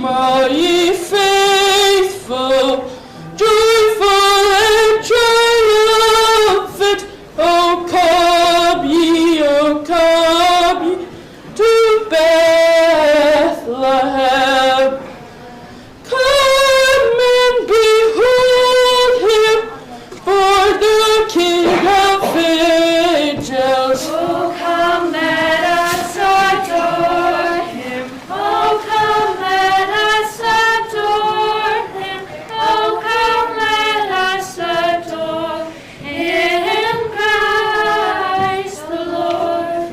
all ye faithful, joyful and triumphant. O come ye to Bethlehem. Come and behold him, for the King of angels. Oh, come, let us adore him. Oh, come, let us adore him. Oh, come, let us adore him, Christ the Lord.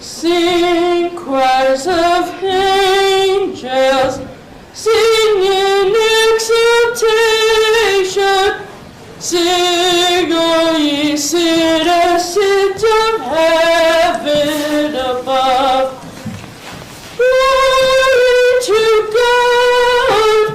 Sing choirs of angels, sing in exultation. Sing, O ye citizens of heaven above. Glory to God,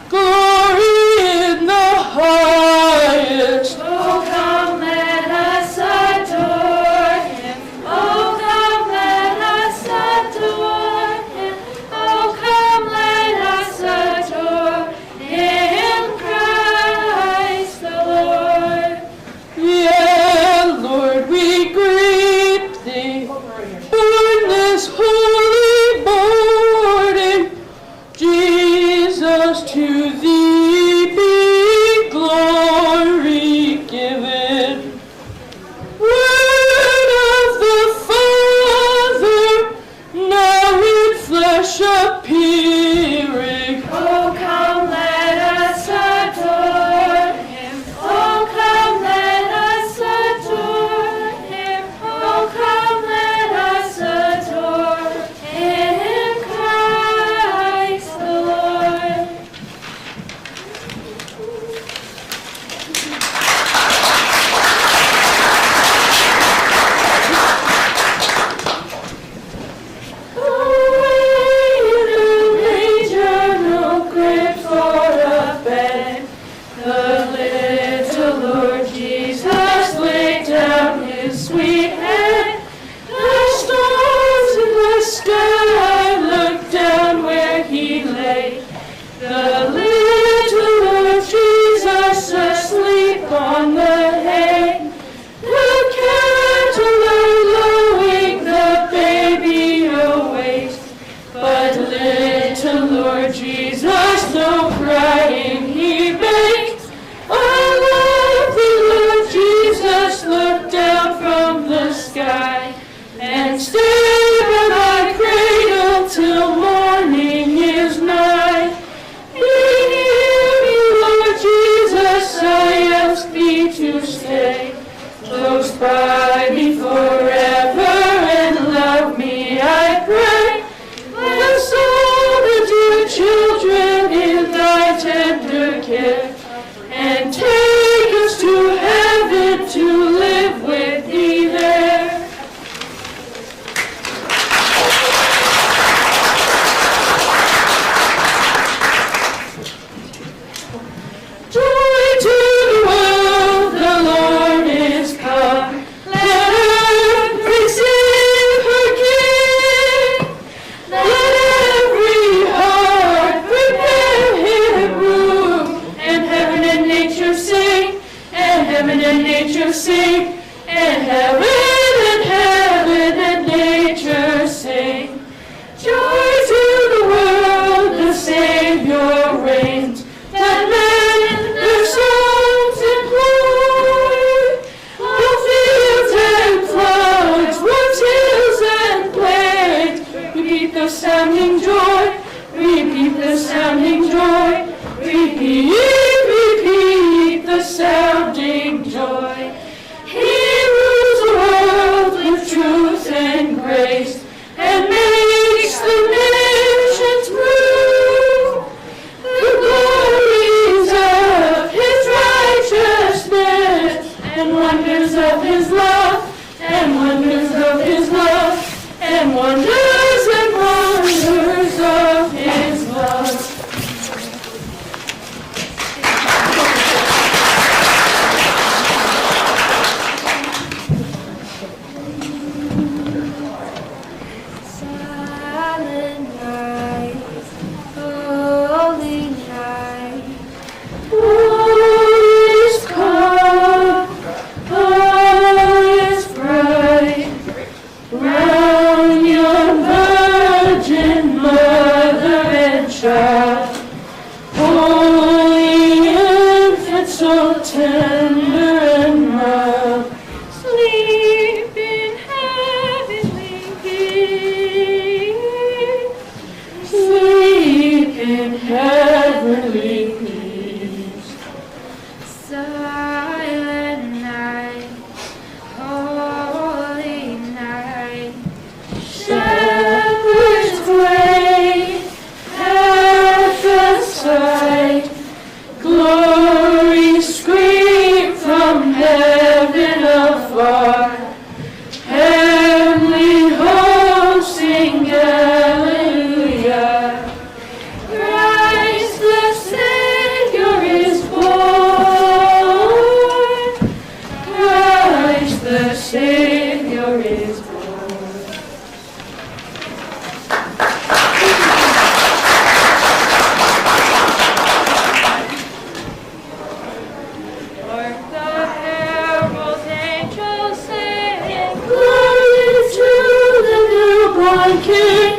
glory in the highest. Oh, come, let us adore him. Oh, come, let us adore him. Oh, come, let us adore him, Christ the Lord. Yeah, Lord, we greet thee, born this holy morning. Jesus, to thee be glory given. Word of the Father, now in flesh appearing. Oh, come, let us adore him. Oh, come, let us adore him. Oh, come, let us adore him, Christ the Lord. Away in a manger, no crib for a bed. The little Lord Jesus laid down his sweet head. The stars in the sky looked down where he lay. The little Lord Jesus asleep on the hay. The cattle are lowing, the baby awaits. But little Lord Jesus, no crying he makes. I love thee, Lord Jesus, look down from the sky and stay by my cradle till morning is nigh. Hear me, Lord Jesus, I ask thee to stay close by me forever and love me, I pray. Bless all the dear children in thy tender care, and take us to heaven to live with thee there. Joy to the world, the Lord is come. Let earth receive her King. Let every heart prepare him room. And heaven and nature sing, and heaven and nature sing, and heaven and nature sing. Joy to the world, the Savior reigns. That men their songs employ, all fields and floods, woods, hills and plains. Repeat the sounding joy, repeat the sounding joy, repeat the sounding joy. He rules the world with truth and grace, and makes the nations move. The glories of his righteousness, and wonders of his love, and wonders of his love, and wonders of his love. in heavenly peace. Silent night, holy night, shepherds wait at the sight, glory scream from heaven afar, heavenly hosts sing hallelujah. Christ the Savior is born. Christ the Savior is born. Hark the herald angels sing, glory to the newborn King.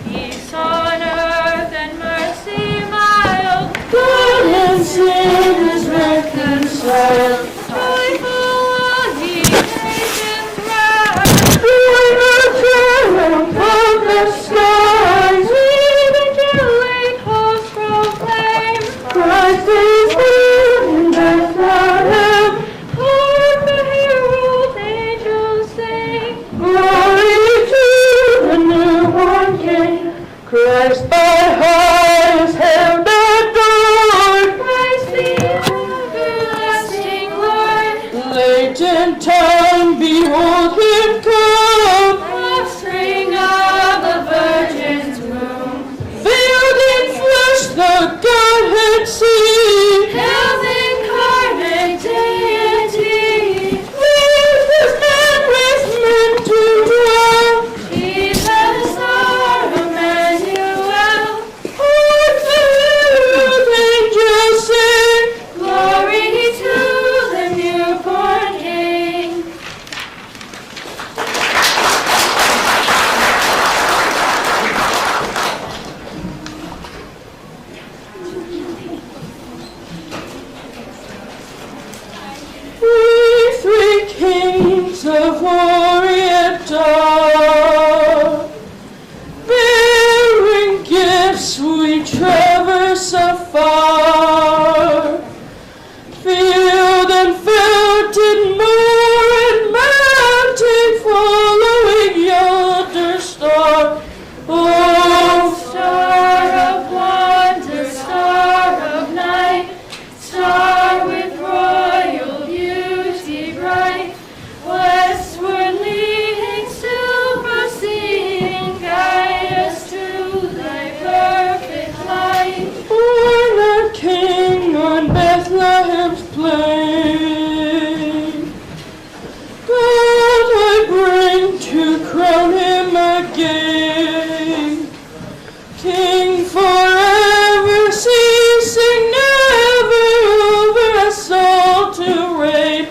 Peace on earth and mercy mild, God and sinners reconciled. Joyful all ye nations rise, join the triumph of the skies. We the angelic host proclaim, Christ is born in Bethlehem. Hark the herald angels sing, glory to the newborn King. Christ by highest heaven adored, Christ the everlasting Lord, late in time behold him come, offspring of the Virgin's womb, veiled in flesh the Godhead see, held incarnate deity, with his man with men to dwell. Jesus our Emmanuel. Hark the herald angels sing, Glory to the newborn King. we three kings of Orient are, bearing gifts we traverse afar, field and fountain, moor and mountain, following yonder star. Oh, Star of wonder, star of night, star with royal beauty bright, westward leading, still proceeding, guide us to thy perfect light. born a king on Bethlehem's plain, God I bring to crown him again, King forever, ceasing never over us all to reign.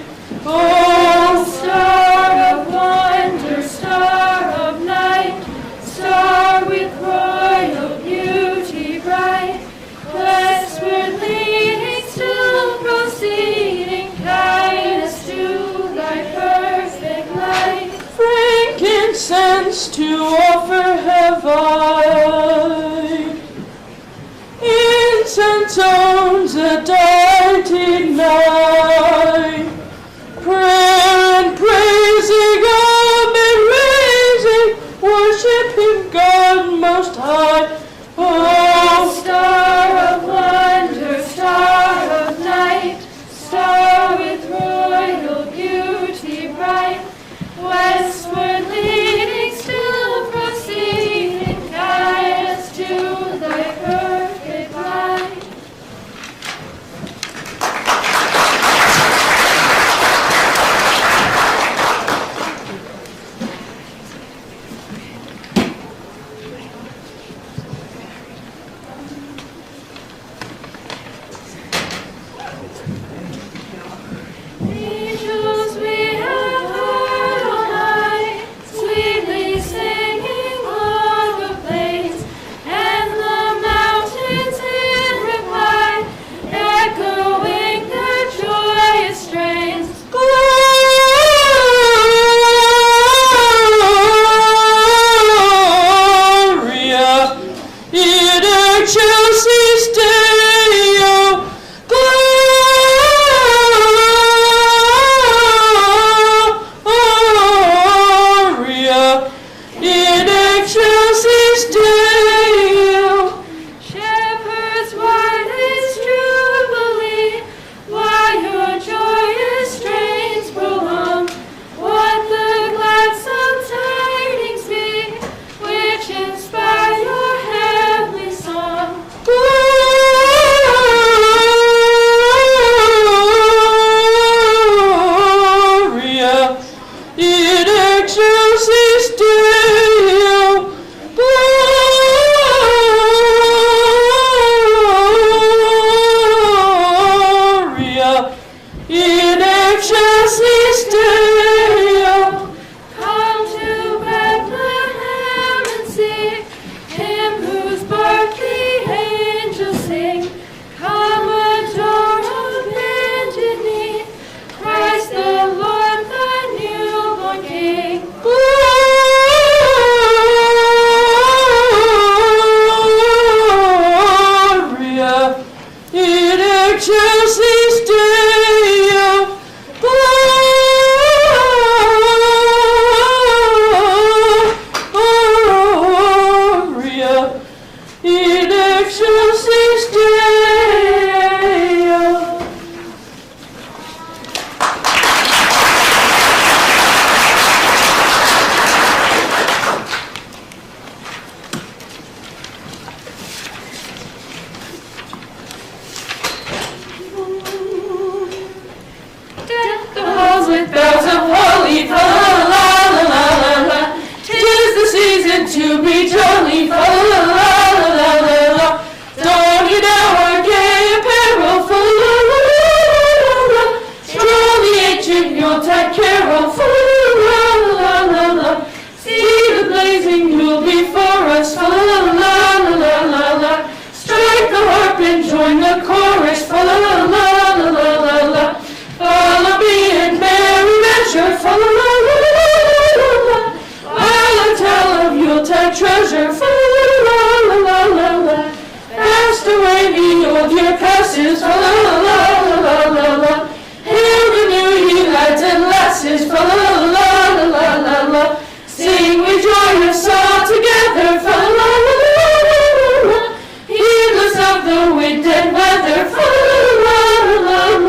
Oh, Star of wonder, star of night, star with royal beauty bright, westward leading, still proceeding, guide us to thy perfect light. frankincense to offer have I, incense owns a deity nigh, prayer and praising, amen raising, worshiping God most high. Oh, Star of wonder, star of night, star with royal beauty bright, westward leading, still proceeding, guide us to thy perfect light. Angels we have heard all night, sweetly singing o'er the plains and the mountains. excelsis Deo, Gloria in excelsis Deo. Shepherds, why this jubilee? Why your joyous strains prolong? What the gladsome tidings be, which inspire your heavenly song? Gloria in excelsis Deo, Gloria in excelsis Deo. Come to Bethlehem and see him whose birth the angels sing. Come adore on bended knee, Christ the Lord, the newborn King. Gloria in excelsis Deo, Gloria in excelsis Deo. Deck the halls with bells of holly, fa la la la la la la. 'Tis the season to be jolly, fa la la la la la la. Don ye now our gay apparel, fa la la la la la. Stroll the ancient Yuletide carol, fa la la la la la. See the blazing Yule before us, fa la la la la la la. Strike the harp and join the chorus, fa la la la la la la la. Follow me in merry measure, fa la la la la la la. While I tell of Yuletide treasure, fa la la la la la la. Fast away the old year passes, fa la la la la la la. Hail the new ye lads and lasses, fa la la la la la la. Sing we joyous all together, fa la la la la la. Heedless of the wind and weather, fa la la la la la.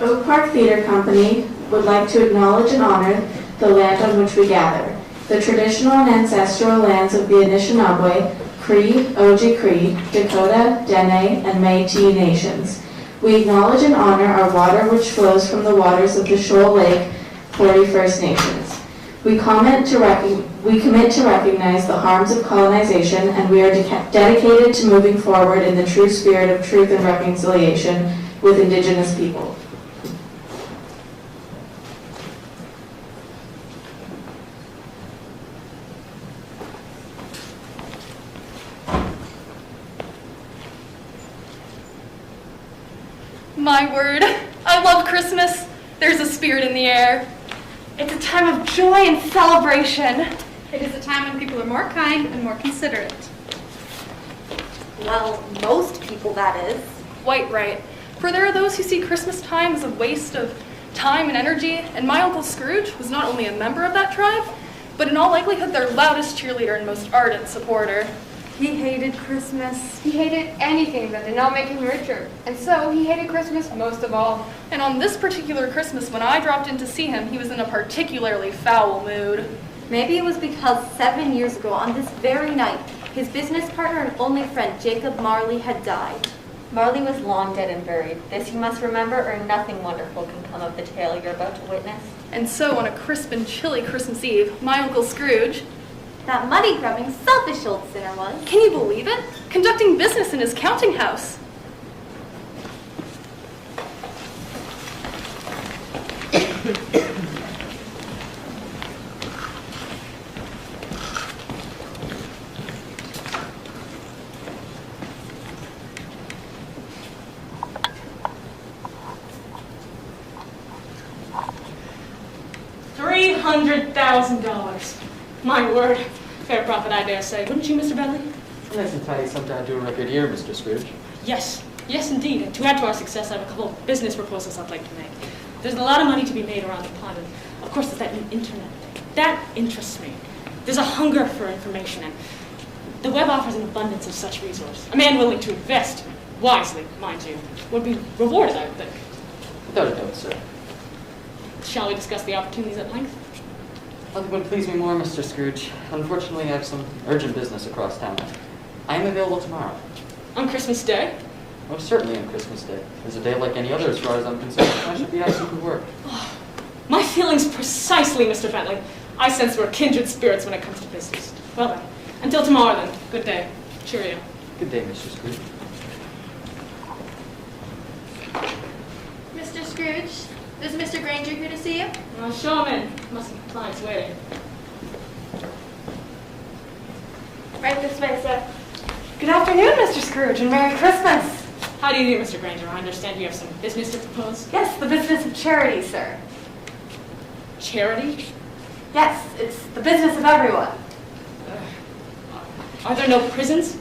Oak Park Theater Company would like to acknowledge and honor the land on which we gather, the traditional and ancestral lands of the Anishinaabe, Cree, Oji-Cree, Dakota, Dene, and Métis nations. We acknowledge and honor our water which flows from the waters of the Shoal Lake 40 First Nations. We commit to recognize the harms of colonization, and we are dedicated to moving forward in the true spirit of truth and reconciliation with Indigenous people. My word, I love Christmas. There's a spirit in the air. It's a time of joy and celebration. It is a time when people are more kind and more considerate. Well, most people, that is. Quite right. For there are those who see Christmas time as a waste of time and energy, and my Uncle Scrooge was not only a member of that tribe, but in all likelihood their loudest cheerleader and most ardent supporter. He hated Christmas. He hated anything that did not make him richer, and so he hated Christmas most of all. And on this particular Christmas, when I dropped in to see him, he was in a particularly foul mood. Maybe it was because 7 years ago, on this very night, his business partner and only friend, Jacob Marley, had died. Marley was long dead and buried. This you must remember, or nothing wonderful can come of the tale you're about to witness. And so on a crisp and chilly Christmas Eve, my Uncle Scrooge, That money-grubbing, selfish old sinner was. can you believe it? Conducting business in his counting house. $100,000. My word. Fair profit, I dare say. Wouldn't you, Mr. Bentley? Nice and tidy sum to a record year, Mr. Scrooge. Yes. Yes, indeed. And to add to our success, I have a couple of business proposals I'd like to make. There's a lot of money to be made around the pond, and of course there's that new internet thing. That interests me. There's a hunger for information, and the web offers an abundance of such resource. A man willing to invest, wisely, mind you, would be rewarded, I would think. Without a doubt, sir. Shall we discuss the opportunities at length? Nothing would please me more, Mr. Scrooge. Unfortunately, I have some urgent business across town. I am available tomorrow. On Christmas Day? Most certainly on Christmas Day. It's a day like any other as far as I'm concerned. I should be asking for work. Oh, my feelings precisely, Mr. Bentley. I sense we're kindred spirits when it comes to business. Well then, until tomorrow then. Good day. Cheerio. Good day, Mr. Scrooge. Mr. Scrooge, is Mr. Granger here to see you? Well, show him in. Must be clients waiting. Right this way, sir. Good afternoon, Mr. Scrooge, and Merry Christmas. How do you do, Mr. Granger? I understand you have some business to propose. Yes, the business of charity, sir. Charity? Yes, it's the business of everyone. Are there no prisons?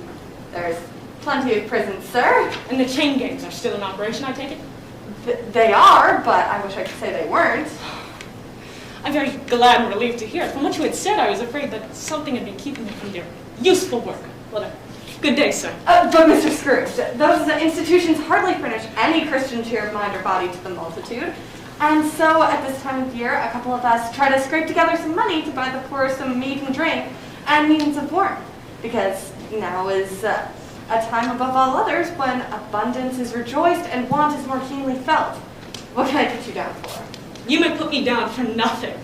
There's plenty of prisons, sir. And the chain gangs are still in operation, I take it? They are, but I wish I could say they weren't. I'm very glad and relieved to hear it. From what you had said, I was afraid that something had been keeping you from your useful work. Well then, good day, sir. But Mr. Scrooge, those institutions hardly furnish any Christian cheer of mind or body to the multitude. And so at this time of year, a couple of us try to scrape together some money to buy the poor some meat and drink and means of warmth. Because now is a time above all others when abundance is rejoiced and want is more keenly felt. What can I put you down for? You may put me down for nothing.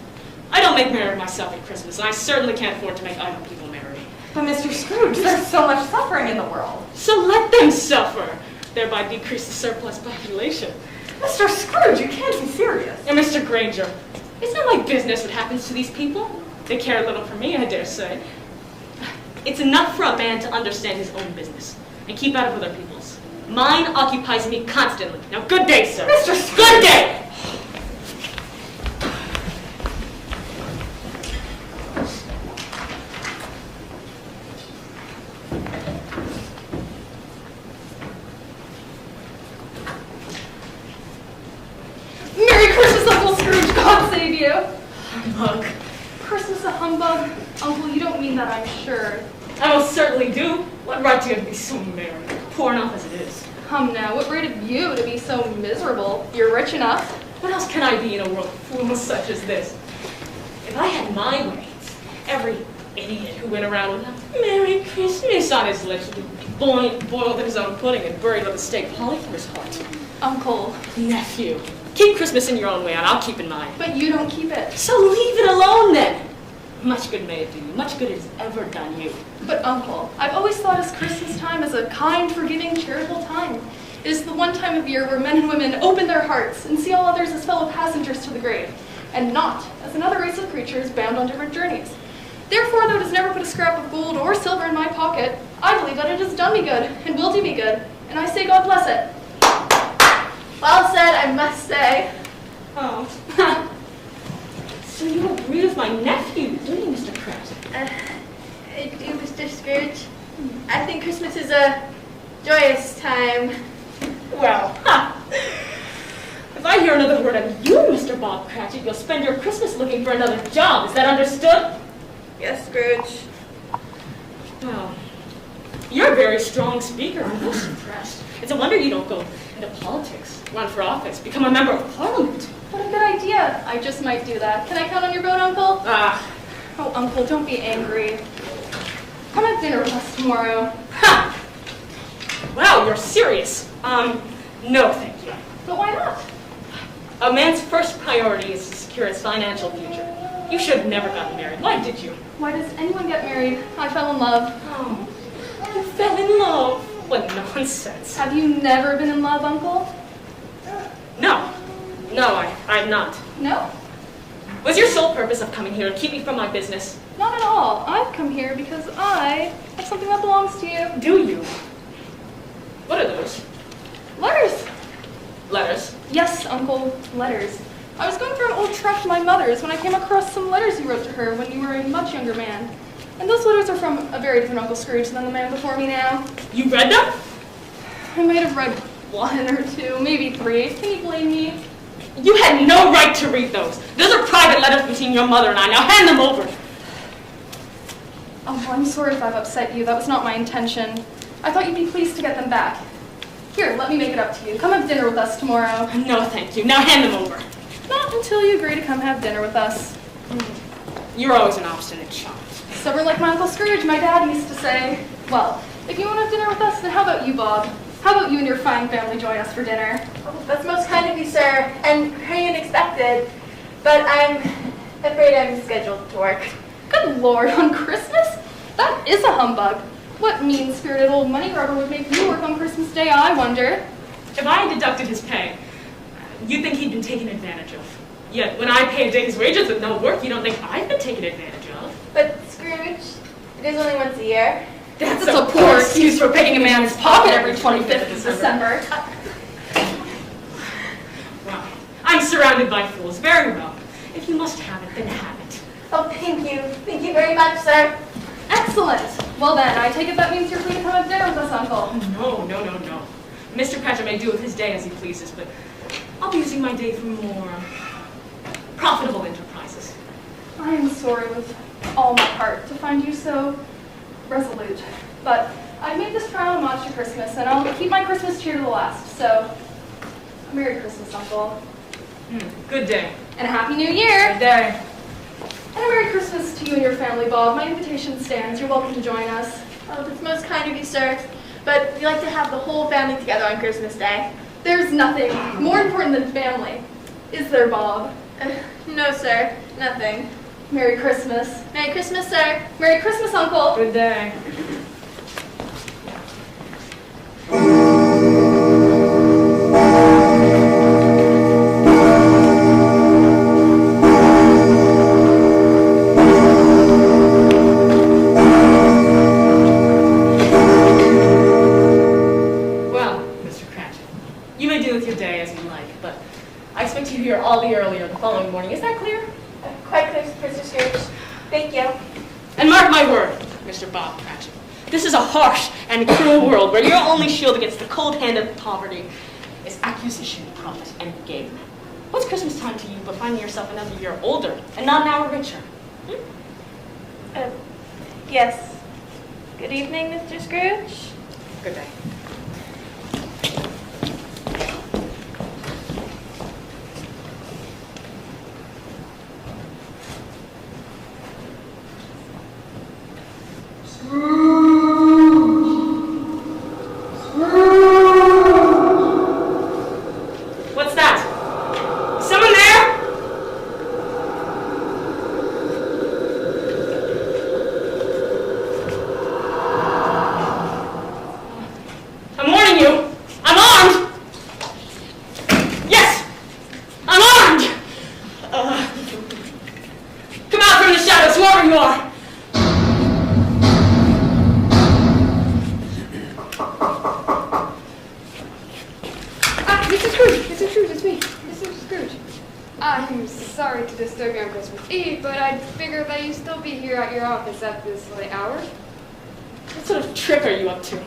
I don't make merry myself at Christmas, and I certainly can't afford to make idle people merry. But Mr. Scrooge, there's so much suffering in the world. So let them suffer, thereby decrease the surplus population. Mr. Scrooge, you can't be serious. And Mr. Granger, it's not my business what happens to these people. They care little for me, I dare say. It's enough for a man to understand his own business and keep out of other people's. Mine occupies me constantly. Now, good day, sir. Mr. Scrooge! Good day! Merry Christmas, Uncle Scrooge! God save you! Look, Christmas a humbug? Uncle, you don't mean that, I'm sure. I most certainly do. What right do you have to be so merry? Poor enough as it is. Come now, what right have you to be so miserable? You're rich enough. What else can I be in a world of fools such as this? If I had my ways, every idiot who went around with a Merry Christmas on his lips would be boiled in his own pudding and buried with a steak holly for his heart. Uncle, Nephew, keep Christmas in your own way and I'll keep in mine. but you don't keep it. So leave it alone then. Much good may it do you. Much good it has ever done you. But Uncle, I've always thought as Christmas time as a kind, forgiving, charitable time. It is the one time of year where men and women open their hearts and see all others as fellow passengers to the grave, and not as another race of creatures bound on different journeys. Therefore, though it has never put a scrap of gold or silver in my pocket, I believe that it has done me good and will do me good, and I say God bless it. Well said, I must say. Oh. So you agree with my nephew, do you, Mr. Pratt? I do, Mr. Scrooge. I think Christmas is a joyous time. Well, if I hear another word out of you, Mr. Bob Cratchit, you'll spend your Christmas looking for another job. Is that understood? Yes, Scrooge. Well, you're a very strong speaker. I'm most impressed. It's a wonder you don't go into politics, run for office, become a member of Parliament. What a good idea. I just might do that. Can I count on your vote, Uncle? Oh, Uncle, don't be angry. Come have dinner with us tomorrow. Ha! Wow, you're serious. No, thank you. But why not? A man's first priority is to secure his financial future. You should have never gotten married. Why did you? Why does anyone get married? I fell in love. Oh, you fell in love. What nonsense. Have you never been in love, Uncle? No, I'm not. No? Was your sole purpose of coming here to keep me from my business? Not at all. I've come here because I have something that belongs to you. Do you? What are those? Letters. Letters? Yes, Uncle, letters. I was going through an old tract of my mother's when I came across some letters you wrote to her when you were a much younger man. And those letters are from a very different Uncle Scrooge than the man before me now. You read them? I might have read 1 or 2, maybe 3. Can you blame me? You had no right to read those. Those are private letters between your mother and I. Now hand them over. Oh, I'm sorry if I've upset you. That was not my intention. I thought you'd be pleased to get them back. Here, let me make it up to you. Come have dinner with us tomorrow. No, thank you. Now hand them over. Not until you agree to come have dinner with us. You're always an obstinate child. Stubborn like my Uncle Scrooge, my dad used to say. Well, if you want to have dinner with us, then how about you, Bob? How about you and your fine family join us for dinner? Oh, that's most kind of you, sir, and very unexpected. But I'm afraid I'm scheduled to work. Good Lord, on Christmas? That is a humbug. What mean-spirited old money grubber would make you work on Christmas Day, I wonder? If I had deducted his pay, you'd think he'd been taken advantage of. Yet when I pay a day's wages with no work, you don't think I've been taken advantage of. But Scrooge, it is only once a year. That's a poor excuse for picking a man's pocket every 25th of December. Well, I'm surrounded by fools. Very well. If you must have it, then have it. Oh, thank you. Thank you very much, sir. Excellent. Well then, I take it that means you're free to come have dinner with us, Uncle. No. Mr. Cratchit may do with his day as he pleases, but I'll be using my day for more profitable enterprises. I am sorry with all my heart to find you so resolute, but I made this trial homage to Christmas, and I'll keep my Christmas cheer to the last, so Merry Christmas, Uncle. Good day. And a Happy New Year! Good day. And a Merry Christmas to you and your family, Bob. My invitation stands. You're welcome to join us. Oh, that's most kind of you, sir. But we like to have the whole family together on Christmas Day. There's nothing more important than family. Is there, Bob? No, sir. Nothing. Merry Christmas. Merry Christmas, sir. Merry Christmas, Uncle. Good day. All the earlier the following morning. Is that clear? Quite clear, Mr. Scrooge. Thank you. And mark my word, Mr. Bob Cratchit, this is a harsh and cruel world where your only shield against the cold hand of poverty is acquisition, profit, and gain. What's Christmas time to you but finding yourself another year older and not an hour richer? Yes. Good evening, Mr. Scrooge. Good day. What's that? Someone there? I'm warning you. I'm armed. Yes, I'm armed. Come out from the shadows, whoever you are. Mr. Scrooge, it's me, Mr. Scrooge. I'm sorry to disturb you on Christmas Eve, but I'd figure that you'd still be here at your office at this late hour. What sort of trick are you up to?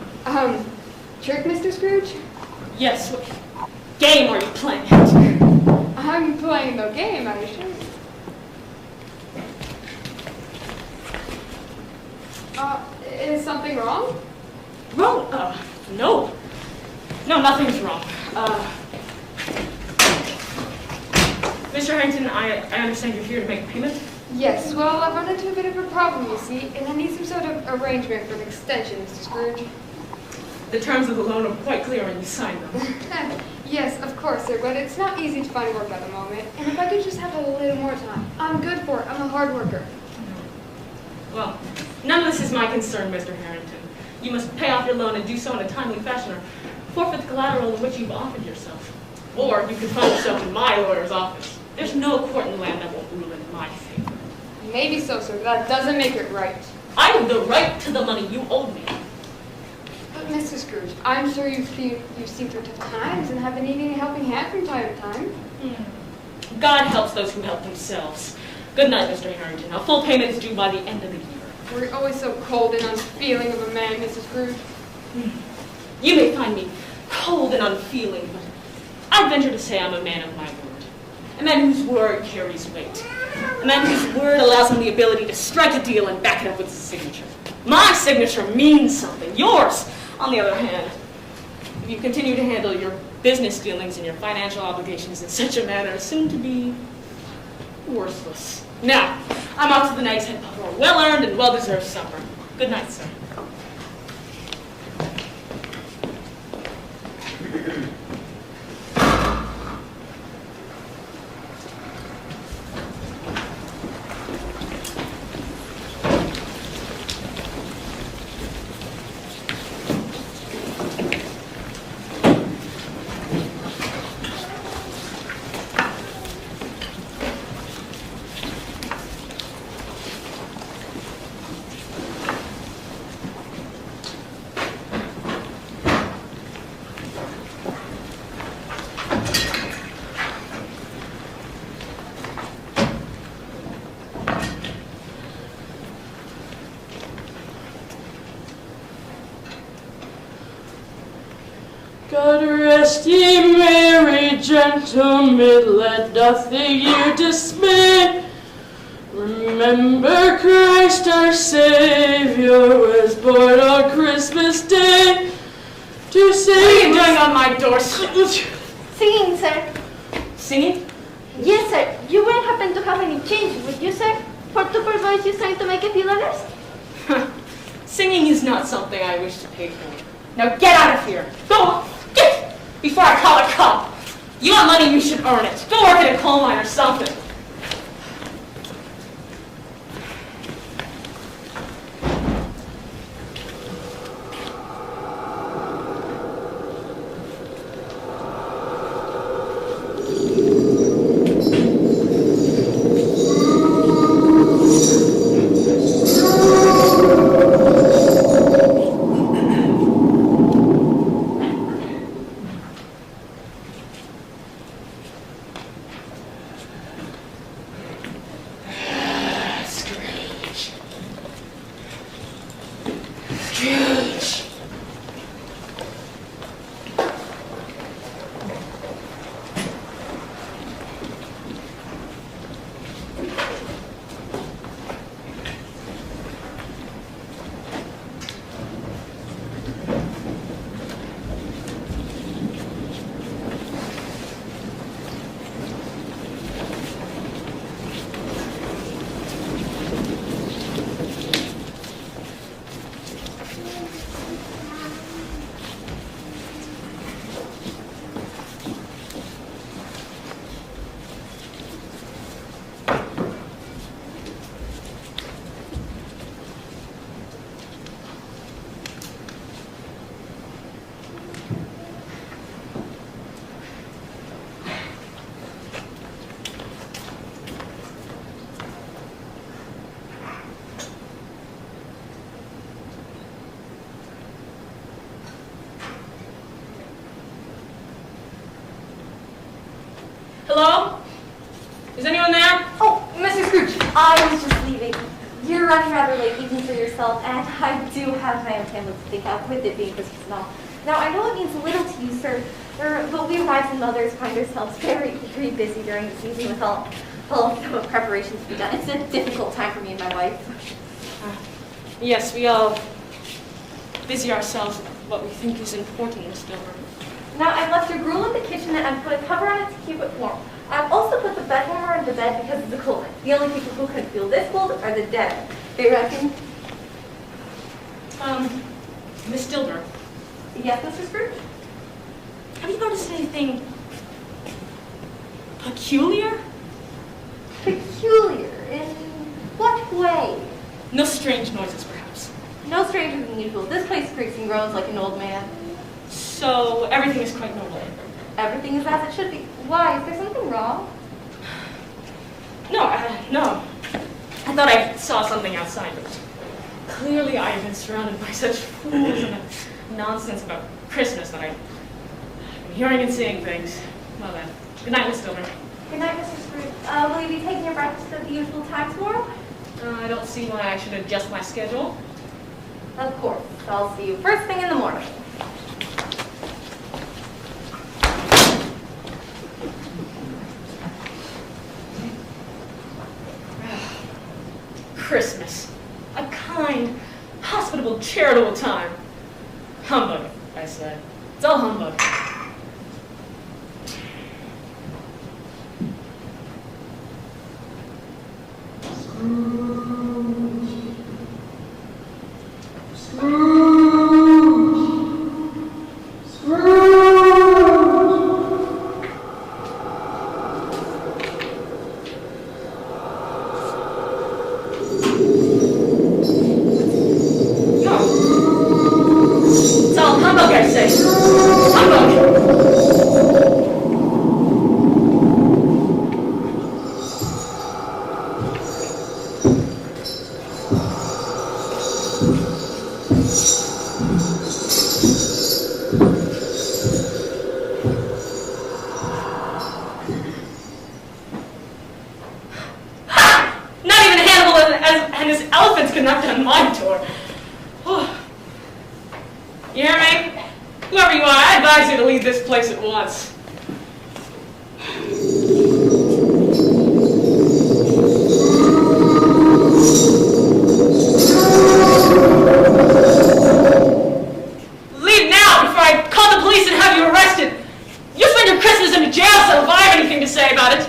Trick, Mr. Scrooge? Yes, what game are you playing? I'm playing no game, I assure you. Is something wrong? Wrong? No. No, nothing's wrong. Mr. Harrington, I understand you're here to make a payment? Yes, well, I've run into a bit of a problem, you see, and I need some sort of arrangement for an extension, Mr. Scrooge. The terms of the loan are quite clear when you sign them. Yes, of course, sir, but it's not easy to find work at the moment, and if I could just have a little more time. I'm good for it. I'm a hard worker. Well, none of this is my concern, Mr. Harrington. You must pay off your loan and do so in a timely fashion, or forfeit the collateral in which you've offered yourself. Or you could find yourself in my lawyer's office. There's no court in the land that won't rule in my favor. Maybe so, sir, but that doesn't make it right. I have the right to the money you owed me. But, Mr. Scrooge, I'm sure you've seen through tough times and have been needing a helping hand from time to time. God helps those who help themselves. Good night, Mr. Harrington. A full payment is due by the end of the year. We're always so cold and unfeeling of a man, Mrs. Scrooge. You may find me cold and unfeeling, but I venture to say I'm a man of my word. A man whose word carries weight. A man whose word allows him the ability to strike a deal and back it up with his signature. My signature means something. Yours, on the other hand, if you continue to handle your business dealings and your financial obligations in such a manner, is soon to be worthless. Now, I'm off to the Knight's Head for a well-earned and well-deserved supper. Good night, sir. God rest ye merry gentlemen, let doth the year dismay. Remember Christ our Savior was born on Christmas Day. To save What are you doing on my doorstep? Singing, sir. Singing? Yes, sir. You wouldn't happen to have any change, would you, sir? For two per voice you sang to make a few letters? Singing is not something I wish to pay for. Now get out of here. Go! Get! Before I call a cop. You want money, you should earn it. Go work at a coal mine or something. Hello? Is anyone there? Oh, Mr. Scrooge. I was just leaving. You're running rather late even for yourself, and I do have my own family to think out with it being Christmas and all. Now, I know it means little to you, sir, but we wives and mothers find ourselves very busy during the season with all the preparations to be done. It's a difficult time for me and my wife. Yes, we all busy ourselves with what we think is important, Miss Gilbert. Now, I've left your gruel in the kitchen and put a cover on it to keep it warm. I've also put the bed warmer in the bed because of the cold. The only people who can feel this cold are the dead. They reckon? Miss Dilber. Yes, Mr. Scrooge? Have you noticed anything peculiar? Peculiar? In what way? No strange noises, perhaps. No stranger than usual. This place creaks and groans like an old man. So everything is quite normal. Everything is as it should be. Why? Is there something wrong? No. I thought I saw something outside, but clearly I have been surrounded by such fools and nonsense about Christmas that I'm hearing and seeing things. Well then, good night, Miss Dilber. Good night, Mr. Scrooge. Will you be taking your breakfast at the usual time tomorrow? I don't see why I should adjust my schedule. Of course. I'll see you first thing in the morning. Christmas. A kind, hospitable, charitable time. Humbug, I said. It's all humbug. This place at once. Leave now before I call the police and have you arrested. You'll spend your Christmas in a jail cell if I have anything to say about it.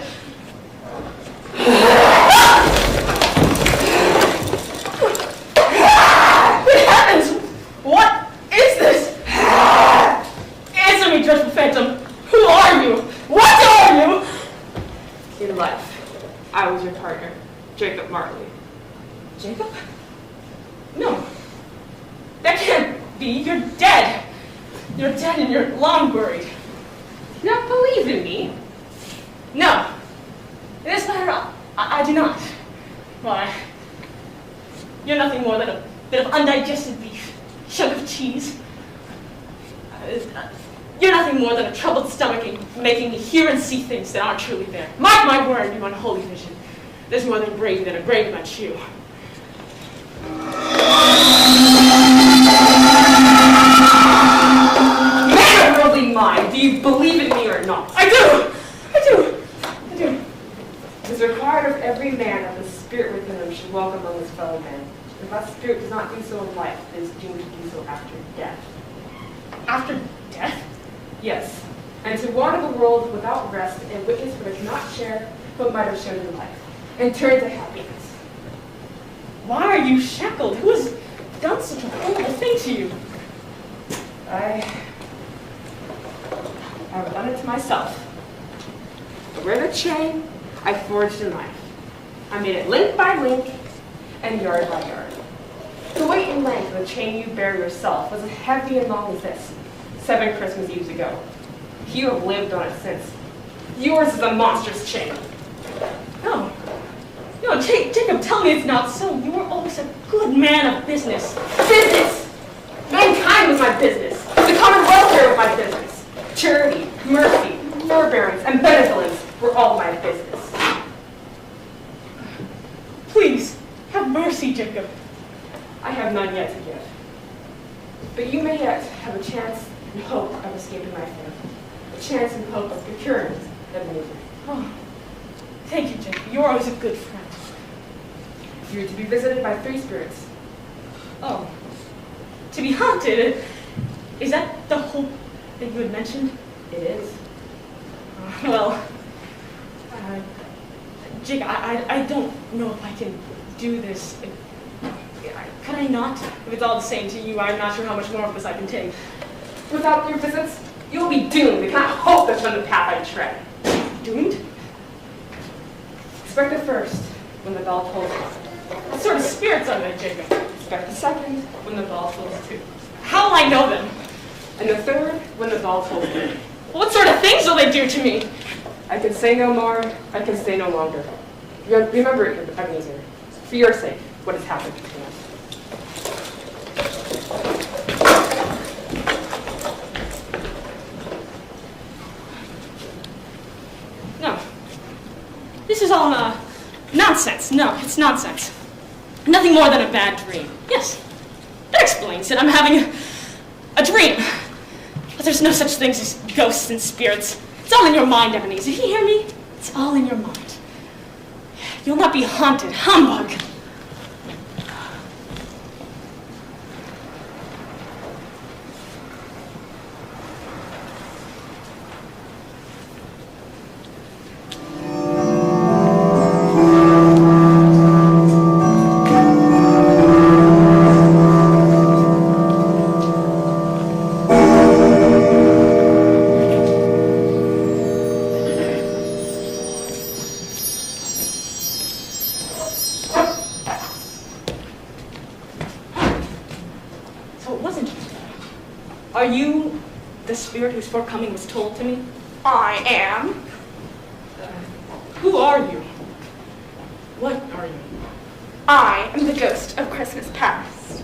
Good heavens! What is this? Answer me, dreadful phantom. Who are you? What are you? In life, I was your partner, Jacob Marley. Jacob? No. That can't be. You're dead. You're dead and you're long buried. You don't believe in me? No. In this matter, I do not. Why? You're nothing more than a bit of undigested beef, chunk of cheese. You're nothing more than a troubled stomach making me hear and see things that aren't truly there. Mark my word, you unholy vision. There's more than a grave than a grave about you. Man of worldly mind, do you believe in me or not? I do! I do! I do. It is required of every man that the spirit within him should walk among his fellow men. If that spirit does not do so in life, it is doomed to do so after death. After death? Yes. And to wander the world without rest and witness what it cannot share, but might have shared in life, and turn to happiness. Why are you shackled? Who has done such a horrible thing to you? I have done it to myself. To wear the chain, I forged a knife. I made it link by link and yard by yard. The weight and length of the chain you bear yourself was as heavy and long as this, 7 Christmas Eves ago. You have lived on it since. Yours is a monstrous chain. No, Jacob, tell me it's not so. You were always a good man of business. Business! Mankind was my business. The common welfare was my business. Charity, mercy, forbearance, and benevolence were all my business. Please, have mercy, Jacob. I have none yet to give. But you may yet have a chance and hope of escaping my fate. A chance and hope of procuring that amazing. Oh, thank you, Jacob. You're always a good friend. You're to be visited by 3 spirits. Oh, to be haunted? Is that the hope that you had mentioned? It is. Jake, I don't know if I can do this. Could I not? If it's all the same to you, I'm not sure how much more of this I can take. Without your visits, you'll be doomed. I cannot hope that's on the path I tread. Doomed? Expect the first when the bell tolls 1. What sort of spirits are they, Jacob? Expect the second when the bell tolls 2. How will I know them? And the third when the bell tolls 3. What sort of things will they do to me? I can say no more, I can stay no longer. Remember it, Ebenezer, for your sake, what has happened between us. No, is all nonsense. No, it's nonsense. Nothing more than a bad dream. Yes, that explains it. I'm having a dream. But there's no such things as ghosts and spirits. It's all in your mind, Ebenezer. Did you hear me? It's all in your mind. You'll not be haunted. Humbug! Are you the spirit whose forthcoming was told to me? I am. Who are you? What are you? I am the ghost of Christmas past.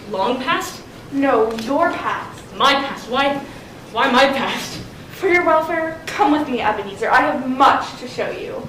Long past? No, your past. My past? Why my past? For your welfare, come with me, Ebenezer. I have much to show you.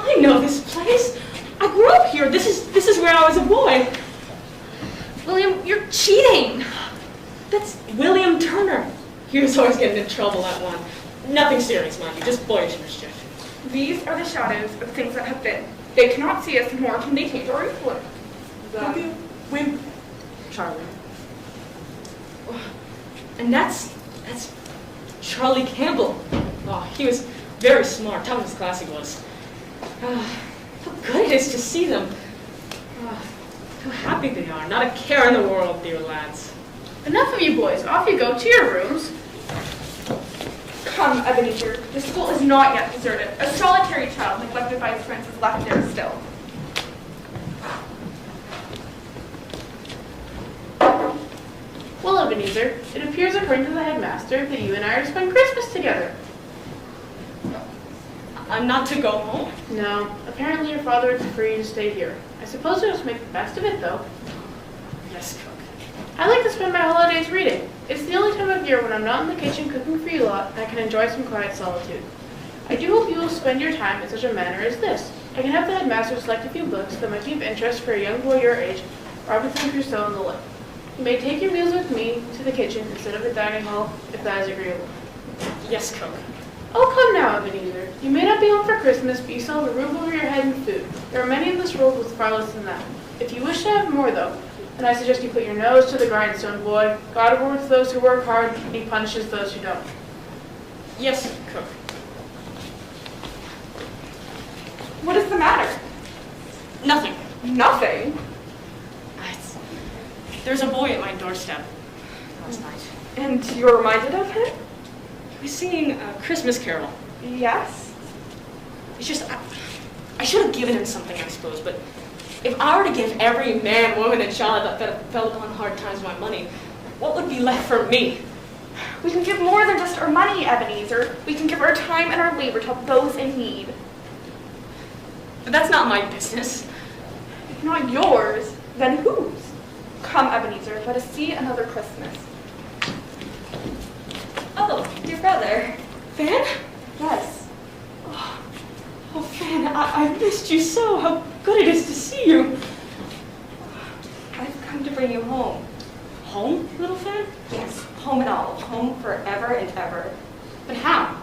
I know this place. I grew up here. This is where I was a boy. William, you're cheating. That's William Turner. He was always getting in trouble, that one. Nothing serious, mind you, just boyish mischief. These are the shadows of things that have been. They cannot see us, nor can they change our influence. Wimp. Charlie. And that's Charlie Campbell. Oh, he was very smart. Top of his class he was. How good it is to see them. How happy they are. Not a care in the world, dear lads. Enough of you boys. Off you go to your rooms. Come, Ebenezer. The school is not yet deserted. A solitary child neglected by his friends is left there still. Well, Ebenezer, it appears according to the headmaster that you and I are to spend Christmas together. I'm not to go home? No, apparently your father is free to stay here. I suppose we'll just make the best of it, though. Yes, cook. I like to spend my holidays reading. It's the only time of year when I'm not in the kitchen cooking for you lot, and I can enjoy some quiet solitude. I do hope you will spend your time in such a manner as this. I can have the headmaster select a few books that might be of interest for a young boy your age, Robinson Crusoe and the like. You may take your meals with me to the kitchen instead of the dining hall, if that is agreeable. Yes, cook. Oh, come now, Ebenezer. You may not be home for Christmas, but you still have a roof over your head and food. There are many in this world with far less than that. If you wish to have more, though, then I suggest you put your nose to the grindstone, boy. God rewards those who work hard, and he punishes those who don't. Yes, cook. What is the matter? Nothing. Nothing. There's a boy at my doorstep last night. And you're reminded of him? He was singing a Christmas carol. Yes. It's just, I should have given him something, I suppose, but if I were to give every man, woman, and child that fell upon hard times my money, what would be left for me? We can give more than just our money, Ebenezer. We can give our time and our labor to help those in need. But that's not my business. If not yours, then whose? Come, Ebenezer, let us see another Christmas. Oh, your brother. Fan? Yes. Oh, Fan, I've missed you so. How good it is to see you. I've come to bring you home. Home, little Fan? Yes, home and all. Home forever and ever. But how?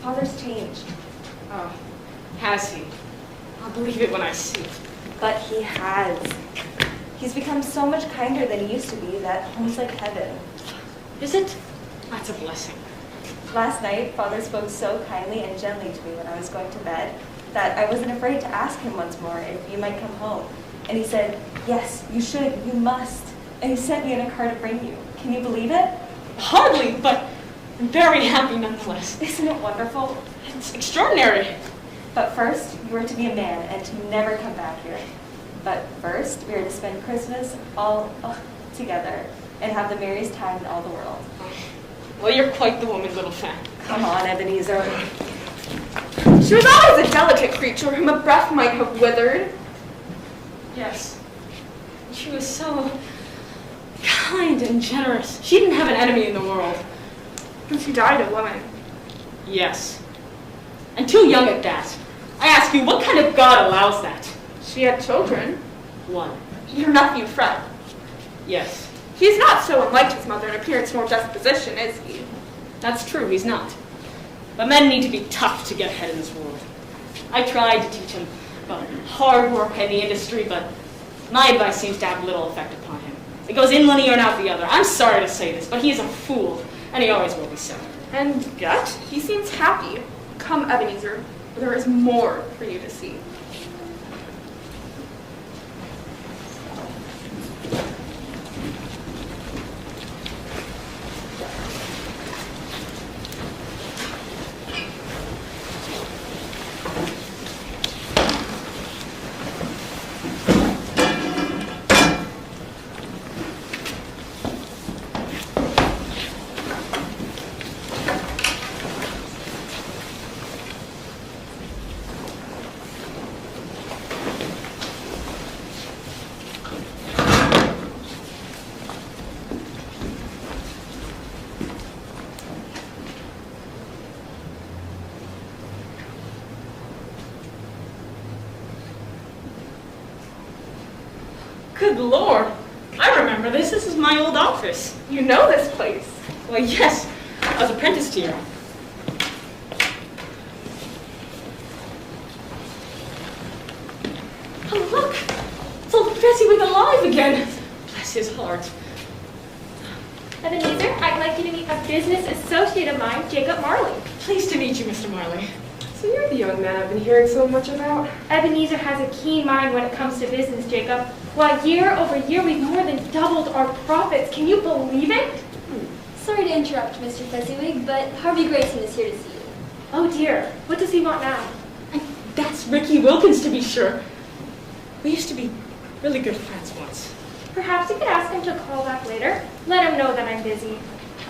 Father's changed. Oh, has he? I'll believe it when I see it. but he has. He's become so much kinder than he used to be that home's like heaven. Is it? That's a blessing. Last night, Father spoke so kindly and gently to me when I was going to bed that I wasn't afraid to ask him once more if you might come home. And he said, yes, you should, you must. And he sent me in a car to bring you. Can you believe it? Hardly, but I'm very happy nonetheless. Isn't it wonderful? It's extraordinary. But first, you are to be a man and to never come back here. But first, we are to spend Christmas all together and have the merriest time in all the world. Well, you're quite the woman, little fan. Come on, Ebenezer. She was always a delicate creature whom a breath might have withered. Yes. She was so kind and generous. She didn't have an enemy in the world. And she died a woman. Yes. And too young at that. I ask you, what kind of God allows that? She had children. One. Your nephew, Fred. Yes. He is not so unlike his mother in appearance nor disposition, is he? That's true, he's not. But men need to be tough to get ahead in this world. I tried to teach him about hard work and the industry, but my advice seems to have little effect upon him. It goes in one ear and out the other. I'm sorry to say this, but he is a fool, and he always will be so. And yet, he seems happy. Come, Ebenezer, there is more for you to see. Good Lord. I remember this. This is my old office. You know this place. Well, yes. I was apprenticed here. Oh, look. It's old Fezziwig alive again. Bless his heart. Ebenezer, I'd like you to meet a business associate of mine, Jacob Marley. Pleased to meet you, Mr. Marley. So you're the young man I've been hearing so much about. Ebenezer has a keen mind when it comes to business, Jacob. Why, year over year, we've more than doubled our profits. Can you believe it? Sorry to interrupt, Mr. Fezziwig, but Harvey Grayson is here to see you. Oh dear, what does he want now? That's Ricky Wilkins, to be sure. We used to be really good friends once. Perhaps you could ask him to call back later. Let him know that I'm busy.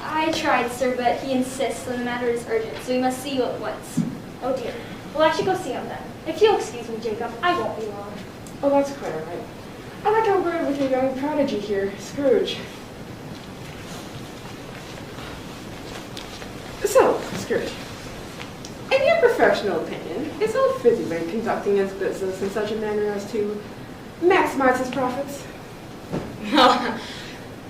I tried, sir, but he insists that the matter is urgent, so we must see you at once. Oh dear. Well, I should go see him then. If you'll excuse me, Jacob, I won't be long. Oh, that's quite all right. I'd like a word with your young prodigy here, Scrooge. So, Scrooge, in your professional opinion, is old Fezziwig conducting his business in such a manner as to maximize his profits? Well,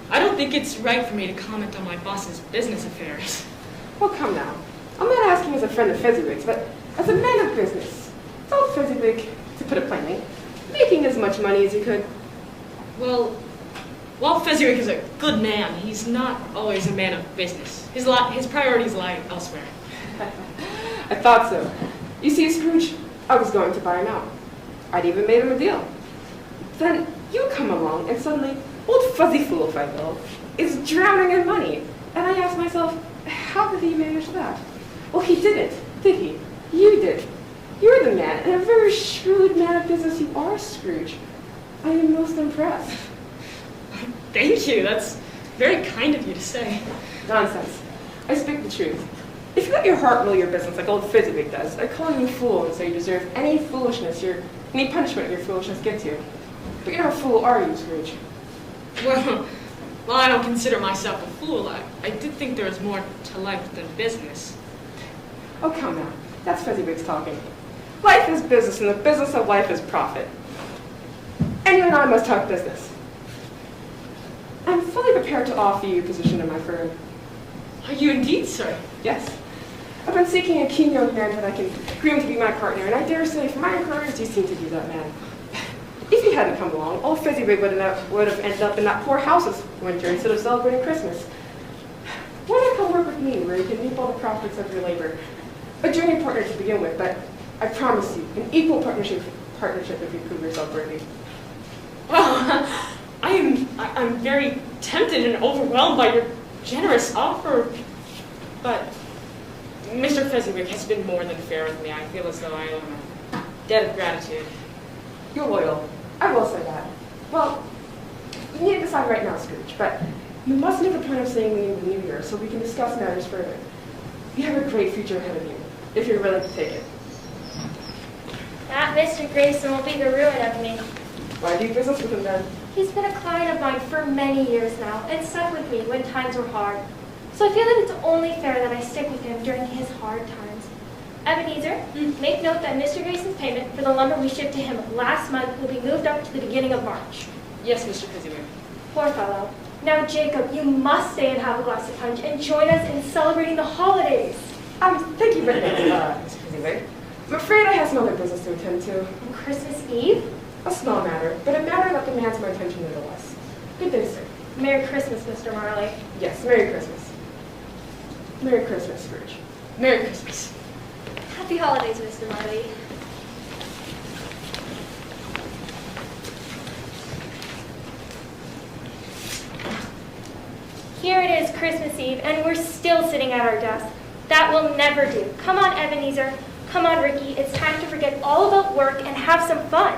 I don't think it's right for me to comment on my boss's business affairs. Well, come now. I'm not asking as a friend of Fezziwig's, but as a man of business. It's old Fezziwig, to put it plainly, making as much money as he could. Well, while Fezziwig is a good man, he's not always a man of business. His priorities lie elsewhere. I thought so. You see, Scrooge, I was going to buy him out. I'd even made him a deal. Then you come along, and suddenly, old fuzzy fool, if I will, is drowning in money. And I asked myself, how did he manage that? Well, he didn't, did he? You did. You're the man, and a very shrewd man of business you are, Scrooge. I am most impressed. Thank you. That's very kind of you to say. Nonsense. I speak the truth. If you let your heart rule your business like old Fezziwig does, I call you a fool and say you deserve any punishment your foolishness gets you. But you're a fool, are you, Scrooge? Well, I don't consider myself a fool. I did think there was more to life than business. Oh, come now. That's Fezziwig's talking. Life is business, and the business of life is profit. And you and I must talk business. I'm fully prepared to offer you a position in my firm. Are you indeed, sir? Yes. I've been seeking a keen young man that I can groom to be my partner, and I dare say, from my inquiries, you seem to be that man. If he hadn't come along, old Fezziwig would have ended up in that poor house this winter instead of celebrating Christmas. Why not come work with me, where you can reap all the profits of your labor? A junior partner to begin with, but I promise you, an equal partnership if you prove yourself worthy. Well, I'm very tempted and overwhelmed by your generous offer, but Mr. Fezziwig has been more than fair with me. I feel as though I owe him a debt of gratitude. You're loyal. I will say that. Well, you need to decide right now, Scrooge, but you must make a point of saying the new year so we can discuss matters further. You have a great future ahead of you, if you're willing to take it. That Mr. Grayson will be the ruin of me. Why do you business with him then? He's been a client of mine for many years now and stuck with me when times were hard. So I feel that it's only fair that I stick with him during his hard times. Ebenezer, make note that Mr. Grayson's payment for the lumber we shipped to him last month will be moved up to the beginning of March. Yes, Mr. Fezziwig. Poor fellow. Now, Jacob, you must stay and have a glass of punch and join us in celebrating the holidays. Thank you very much, Mr. Fezziwig. I'm afraid I have some other business to attend to. On Christmas Eve? A small matter, but a matter that demands my attention nonetheless. Good day, sir. Merry Christmas, Mr. Marley. Yes, Merry Christmas. Merry Christmas, Scrooge. Merry Christmas. Happy holidays, Mr. Marley. Here it is, Christmas Eve, and we're still sitting at our desk. That will never do. Come on, Ebenezer. Come on, Ricky. It's time to forget all about work and have some fun.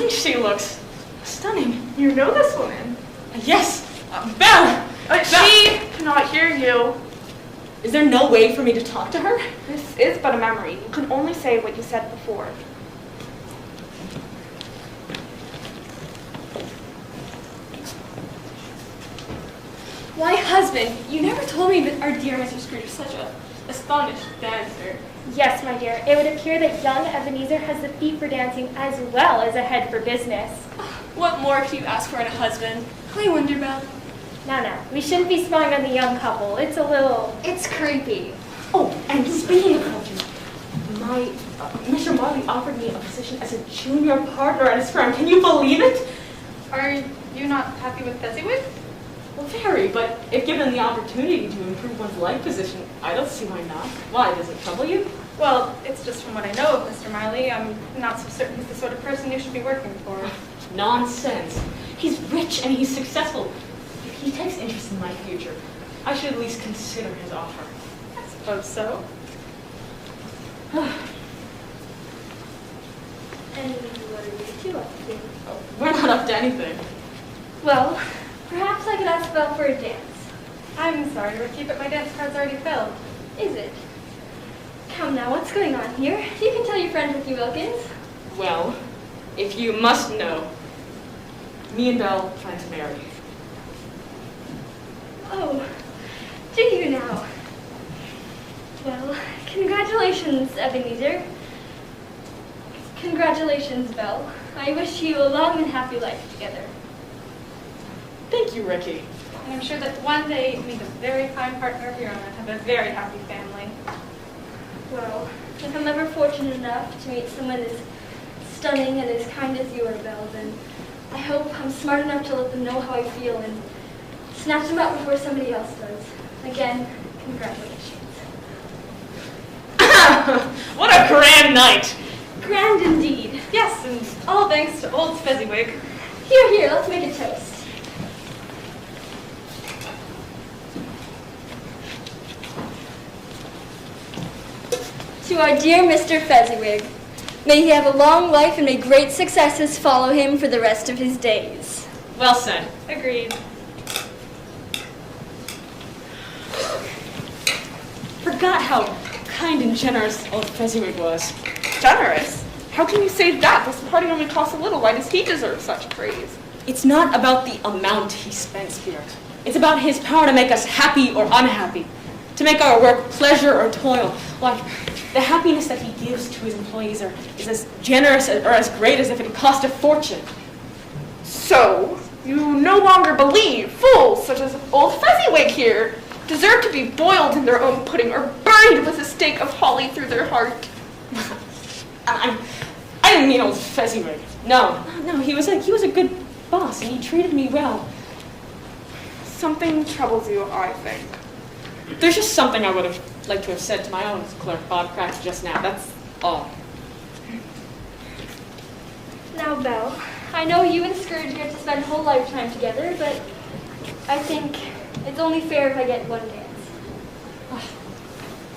She looks stunning. You know this woman? Yes, Belle! She cannot hear you. Is there no way for me to talk to her? This is but a memory. You can only say what you said before. Why, husband, you never told me that our dear Mr. Scrooge is such a astonished dancer. Yes, my dear. It would appear that young Ebenezer has the feet for dancing as well as a head for business. What more could you ask for in a husband? I wonder, Belle. Now, we shouldn't be spying on the young couple. It's a little... It's creepy. Oh, and speaking of culture, Mr. Marley offered me a position as a junior partner at his firm. Can you believe it? Are you not happy with Fezziwig? Well, very, but if given the opportunity to improve one's life position, I don't see why not. Why, does it trouble you? Well, it's just from what I know of Mr. Marley, I'm not so certain he's the sort of person you should be working for. Nonsense. He's rich and he's successful. If he takes interest in my future, I should at least consider his offer. I suppose so. And what are you two up to? Oh, we're not up to anything. Well, perhaps I could ask Belle for a dance. I'm sorry, Ricky, but my dance card's already filled. Is it? Come now, what's going on here? You can tell your friend Ricky Wilkins. Well, if you must know, me and Belle plan to marry. Oh, do you now? Well, congratulations, Ebenezer. Congratulations, Belle. I wish you a long and happy life together. Thank you, Ricky. And I'm sure that one day you'll meet a very fine partner of your own and have a very happy family. Well, if I'm ever fortunate enough to meet someone as stunning and as kind as you are, Belle, then I hope I'm smart enough to let them know how I feel and snatch them up before somebody else does. Again, congratulations. What a grand night! Grand indeed. Yes, and all thanks to old Fezziwig. Here, let's make a toast. To To our dear Mr. Fezziwig. May he have a long life and may great successes follow him for the rest of his days. Well said. Agreed. Forgot how kind and generous old Fezziwig was. Generous? How can you say that? This party only costs a little. Why does he deserve such praise? It's not about the amount he spent, Spirit. It's about his power to make us happy or unhappy, to make our work pleasure or toil. Why, the happiness that he gives to his employees is as generous or as great as if it cost a fortune. So, you no longer believe fools such as old Fezziwig here deserve to be boiled in their own pudding or burned with a stake of holly through their heart? I didn't mean old Fezziwig. No, he was a good boss and he treated me well. Something troubles you, I think. There's just something I would have liked to have said to my own clerk, Bob Crack, just now. That's all. Now, Belle, I know you and Scrooge get to spend a whole lifetime together, but I think it's only fair if I get one dance.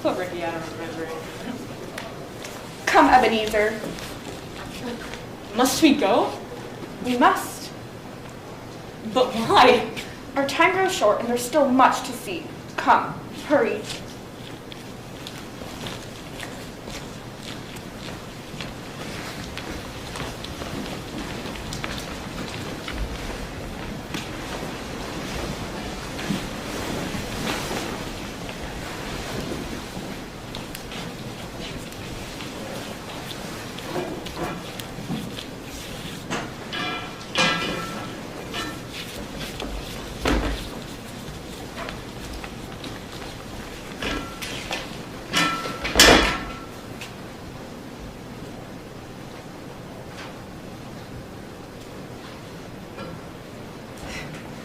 Poor Ricky, I don't remember it. Come, Ebenezer. Must we go? We must. But why? Our time grows short and there's still much to see. Come, hurry.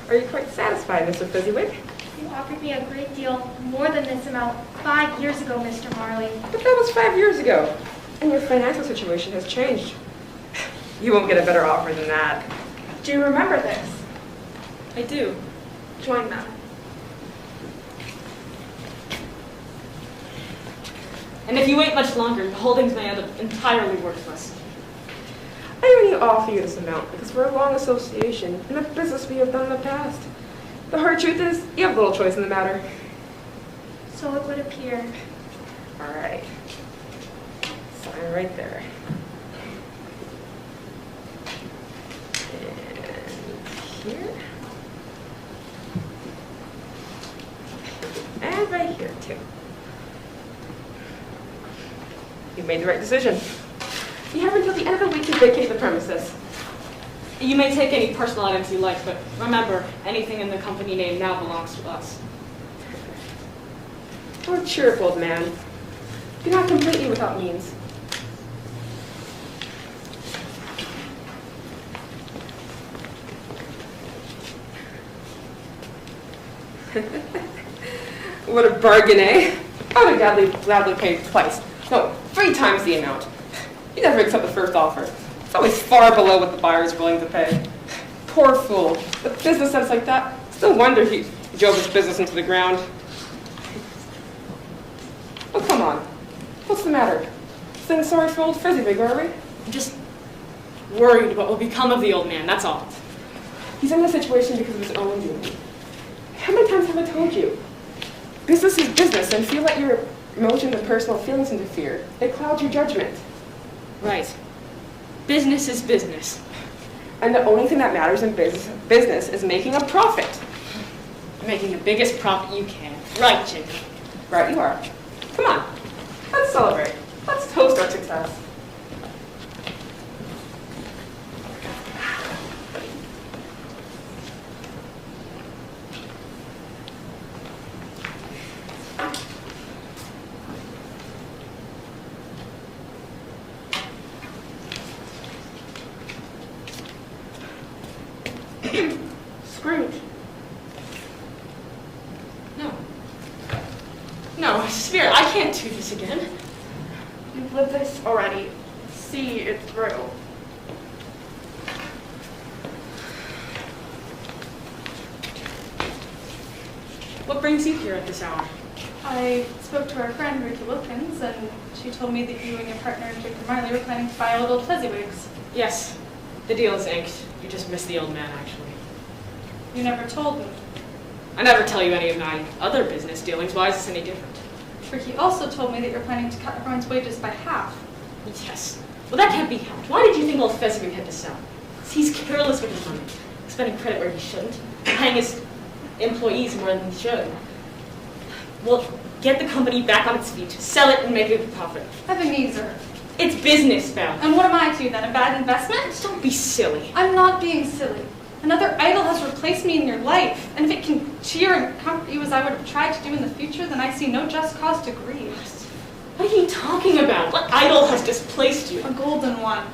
Are you quite satisfied, Mr. Fezziwig? You offered me a great deal more than this amount 5 years ago, Mr. Marley. But that was 5 years ago, and your financial situation has changed. You won't get a better offer than that. Do you remember this? I do. Join them. And if you wait much longer, the holdings may end up entirely worthless. I only offer you this amount because we're a long association and the business we have done in the past. The hard truth is, you have little choice in the matter. So it would appear. All right. Sign right there. And here. And right here, too. You made the right decision. You have until the end of the week to vacate the premises. You may take any personal items you like, but remember, anything in the company name now belongs to us. Oh, cheer up, old man. You're not completely without means. What a bargain, eh? I would have gladly paid twice. No, 3 times the amount. You never accept the first offer. It's always far below what the buyer is willing to pay. Poor fool. With business sense like that, it's no wonder he drove his business into the ground. Oh, come on. What's the matter? Saying sorry for old Fezziwig, are we? I'm just worried what will become of the old man, that's all. He's in this situation because of his own doing. How many times have I told you? Business is business, and if you let your emotions and personal feelings interfere, it clouds your judgment. Right. Business is business. And the only thing that matters in business is making a profit. Making the biggest profit you can. Right, Jacob. Right you are. Come on. Let's celebrate. Let's toast our success. Scrooge. No, Spirit, I can't do this again. You've lived this already. See it through. What brings you here at this hour? I spoke to our friend, Rachel Wilkins, and she told me that you and your partner, Jacob Marley, were planning to buy old Fezziwigs. Yes, the deal is inked. You just missed the old man, actually. You never told me. I never tell you any of my other business dealings. Why is this any different? Ricky also told me that you're planning to cut everyone's wages by half. Yes. Well, that can't be helped. Why did you think old Fezziwig had to sell? He's careless with his money, spending credit where he shouldn't, paying his employees more than he should. Well, get the company back on its feet, sell it and make a profit. Ebenezer. It's business, Val. And what am I to you then, a bad investment? Don't be silly. I'm not being silly. Another idol has replaced me in your life, and if it can cheer and comfort you as I would have tried to do in the future, then I see no just cause to grieve. What are you talking about? What idol has displaced you? A golden one.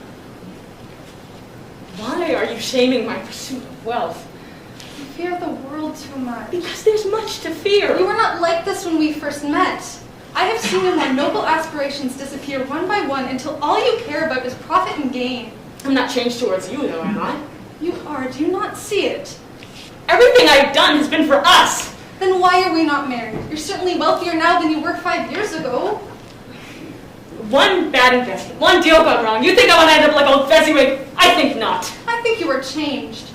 Why are you shaming my pursuit of wealth? You fear the world too much. Because there's much to fear. You were not like this when we first met. I have seen your more noble aspirations disappear one by one until all you care about is profit and gain. I'm not changed towards you, though, am I? You are. Do you not see it? Everything I've done has been for us. Then why are we not married? You're certainly wealthier now than you were 5 years ago. One bad investment, one deal gone wrong. You think I want to end up like old Fezziwig? I think not. I think you were changed.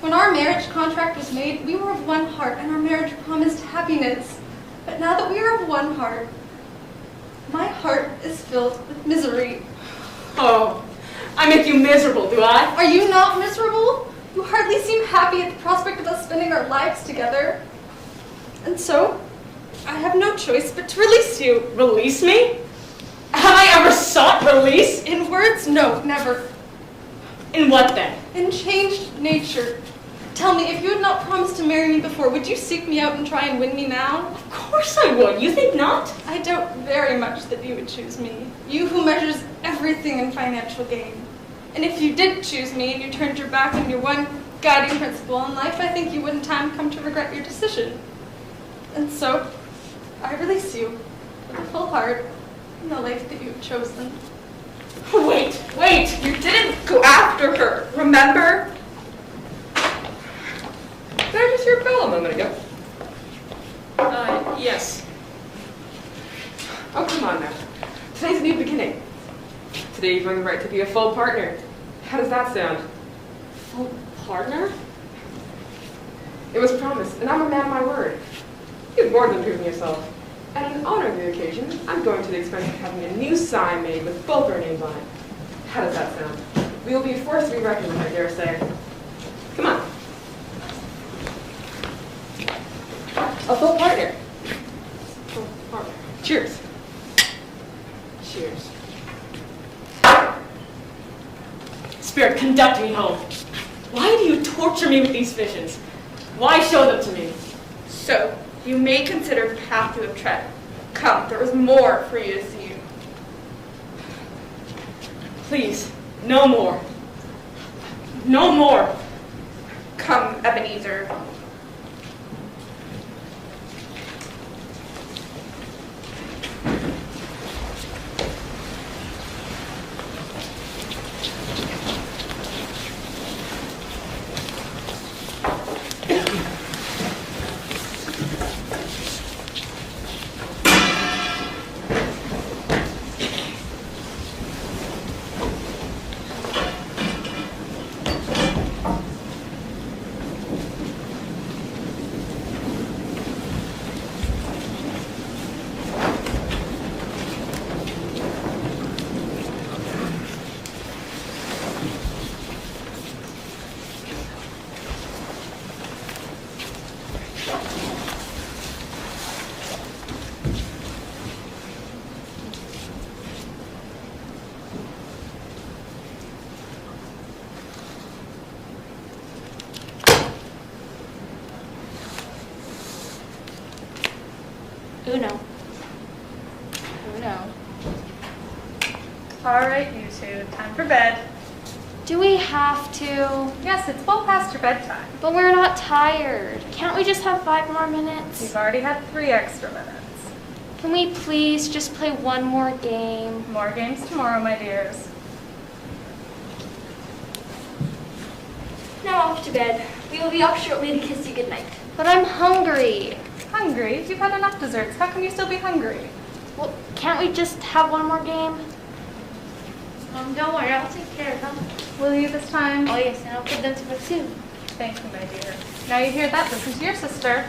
When our marriage contract was made, we were of one heart, and our marriage promised happiness. But now that we are of one heart, my heart is filled with misery. Oh, I make you miserable, do I? Are you not miserable? You hardly seem happy at the prospect of us spending our lives together. And so, I have no choice but to release you. Release me? Have I ever sought release? In words, no, never. In what then? In changed nature. Tell me, if you had not promised to marry me before, would you seek me out and try and win me now? Of course I would. You think not? I doubt very much that you would choose me. You who measures everything in financial gain. And if you did choose me and you turned your back on your one guiding principle in life, I think you would in time come to regret your decision. And so, I release you with a full heart in the life that you've chosen. Wait. You didn't go after her, remember? Did I just hear a bell a moment ago? Yes. Oh, come on now. Today's a new beginning. Today you've earned the right to be a full partner. How does that sound? Full partner? It was promised, and I'm a man of my word. You've more than proven yourself. And in honor of the occasion, I'm going to the expense of having a new sign made with both our names on it. How does that sound? We will be a force to be reckoned with, I dare say. Come on. A full partner. Full partner. Cheers. Cheers. Spirit, conduct me home. Why do you torture me with these visions? Why show them to me? So, you may consider the path you have tread. Come, there is more for you to see. Please, no more. No more. Come, Ebenezer. Uno. All right, you two, time for bed. Do we have to? Yes, it's well past your bedtime. But we're not tired. Can't we just have 5 more minutes? You've already had 3 extra minutes. Can we please just play one more game? More games tomorrow, my dears. Now off to bed. We will be up shortly to kiss you goodnight. But I'm hungry. hungry? You've had enough desserts. How can you still be hungry? Well, can't we just have one more game? Don't worry, I'll take care of them. Will you this time? Oh yes, and I'll put them to bed soon. Thank you, my dear. Now you hear that, this is your sister.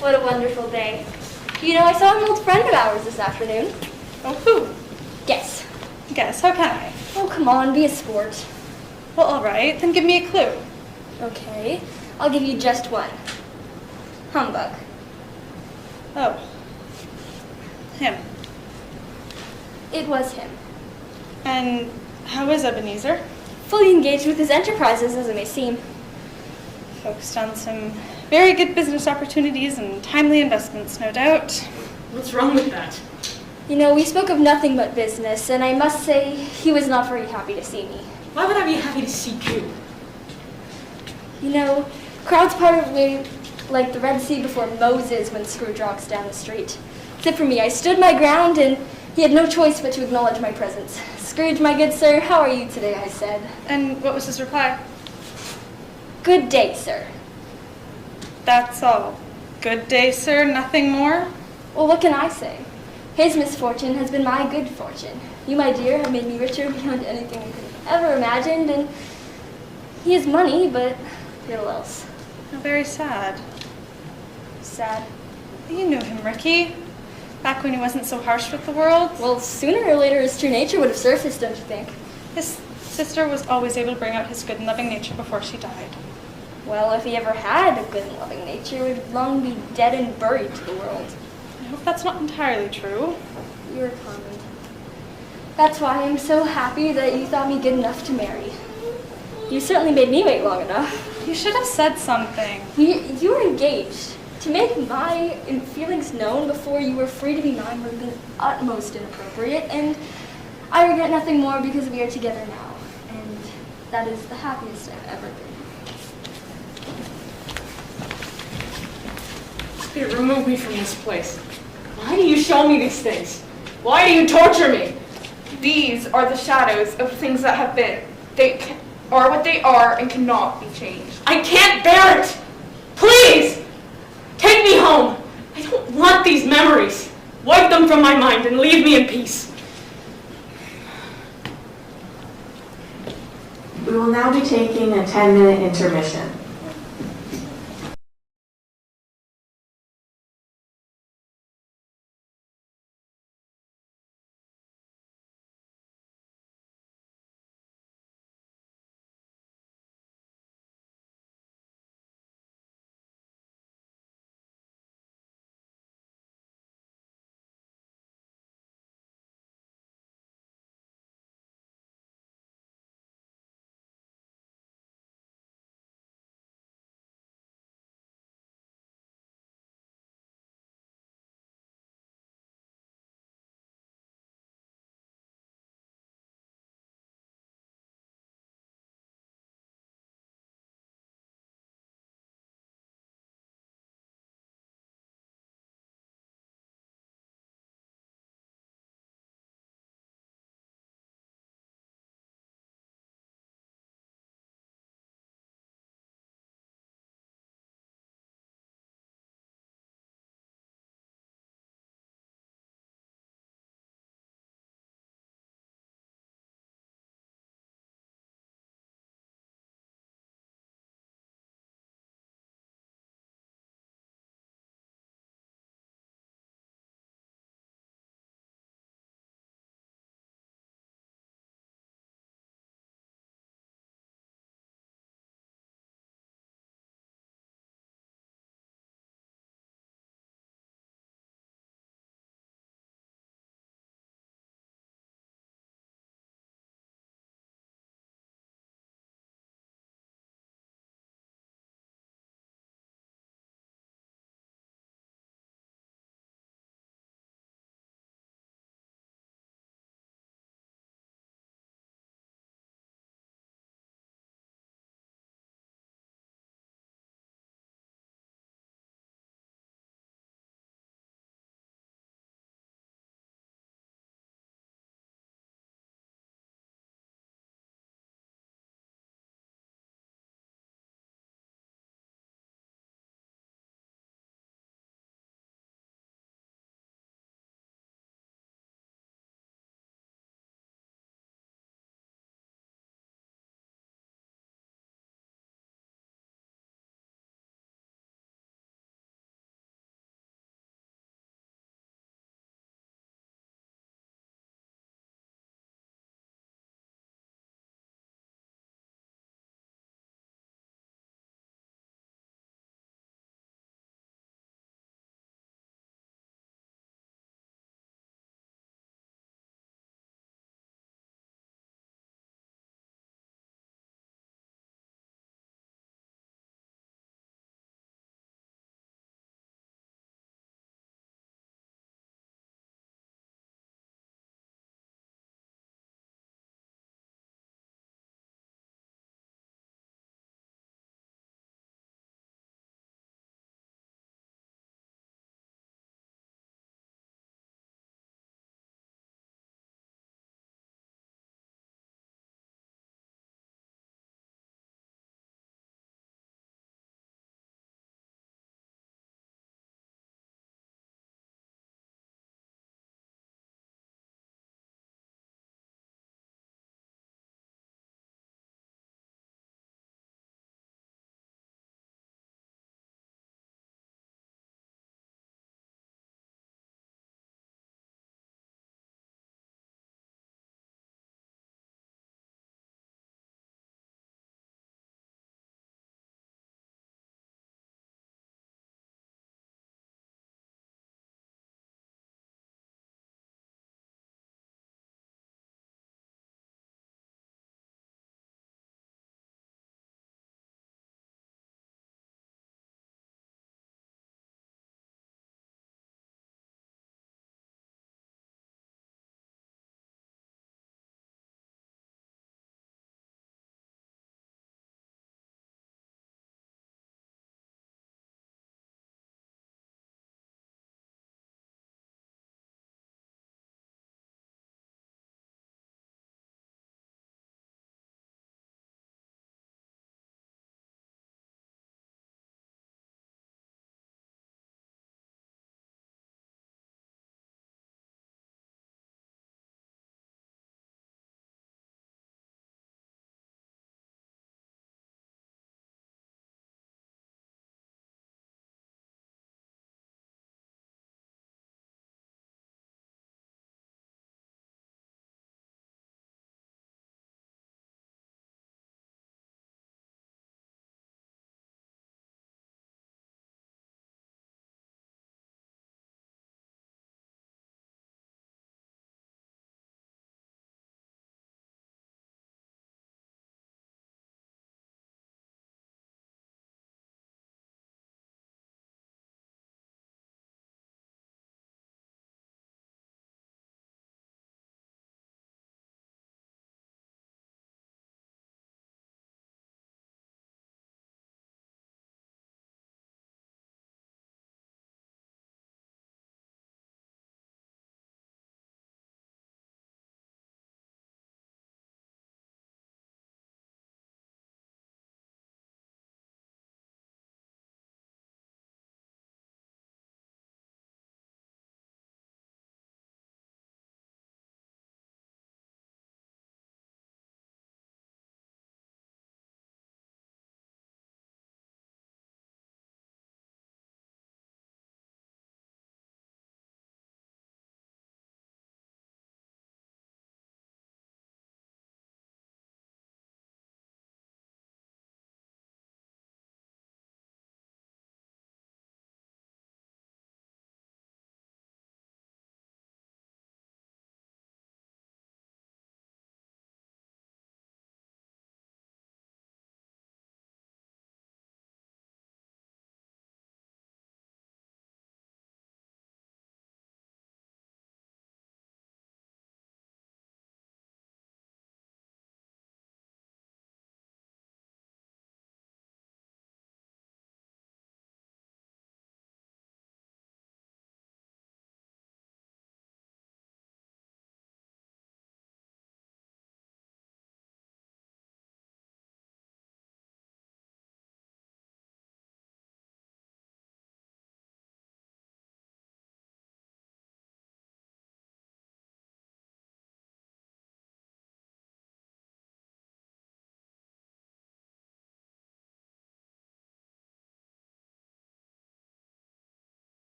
What a wonderful day. You know, I saw an old friend of ours this afternoon. Oh, who? Guess. Guess, how can I? Oh, come on, be a sport. Well, all right, then give me a clue. Okay, I'll give you just one. Humbug. Oh. Him. It was him. And how is Ebenezer? Fully engaged with his enterprises, as it may seem. Focused on some very good business opportunities and timely investments, no doubt. What's wrong with that? You know, we spoke of nothing but business, and I must say, he was not very happy to see me. Why would I be happy to see you? You know, crowds parted way like the Red Sea before Moses when Scrooge walks down the street. Except for me, I stood my ground, and he had no choice but to acknowledge my presence. Scrooge, my good sir, how are you today, I said. And what was his reply? Good day, sir. That's all. Good day, sir, nothing more? Well, what can I say? His misfortune has been my good fortune. You, my dear, have made me richer beyond anything I could have ever imagined, and he has money, but little else. Very sad. Sad. You knew him, Ricky. Back when he wasn't so harsh with the world. Well, sooner or later his true nature would have surfaced, don't you think? His sister was always able to bring out his good and loving nature before she died. Well, if he ever had a good and loving nature, he would long be dead and buried to the world. I hope that's not entirely true. You're kind. That's why I'm so happy that you thought me good enough to marry. You certainly made me wait long enough. You should have said something. You were engaged. To make my feelings known before you were free to be mine would have been utmost inappropriate, and I regret nothing more because we are together now, and that is the happiest I've ever been. Spirit, remove me from this place. Why do you show me these things? Why do you torture me? These are the shadows of things that have been. They are what they are and cannot be changed. I can't bear it! Please! Take me home! I don't want these memories. Wipe them from my mind and leave me in peace. We will now be taking a 10-minute intermission.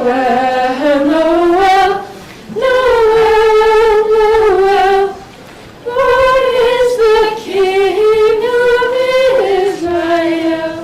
Noel, Noel, Noel, Noel. Lord is the King of Israel.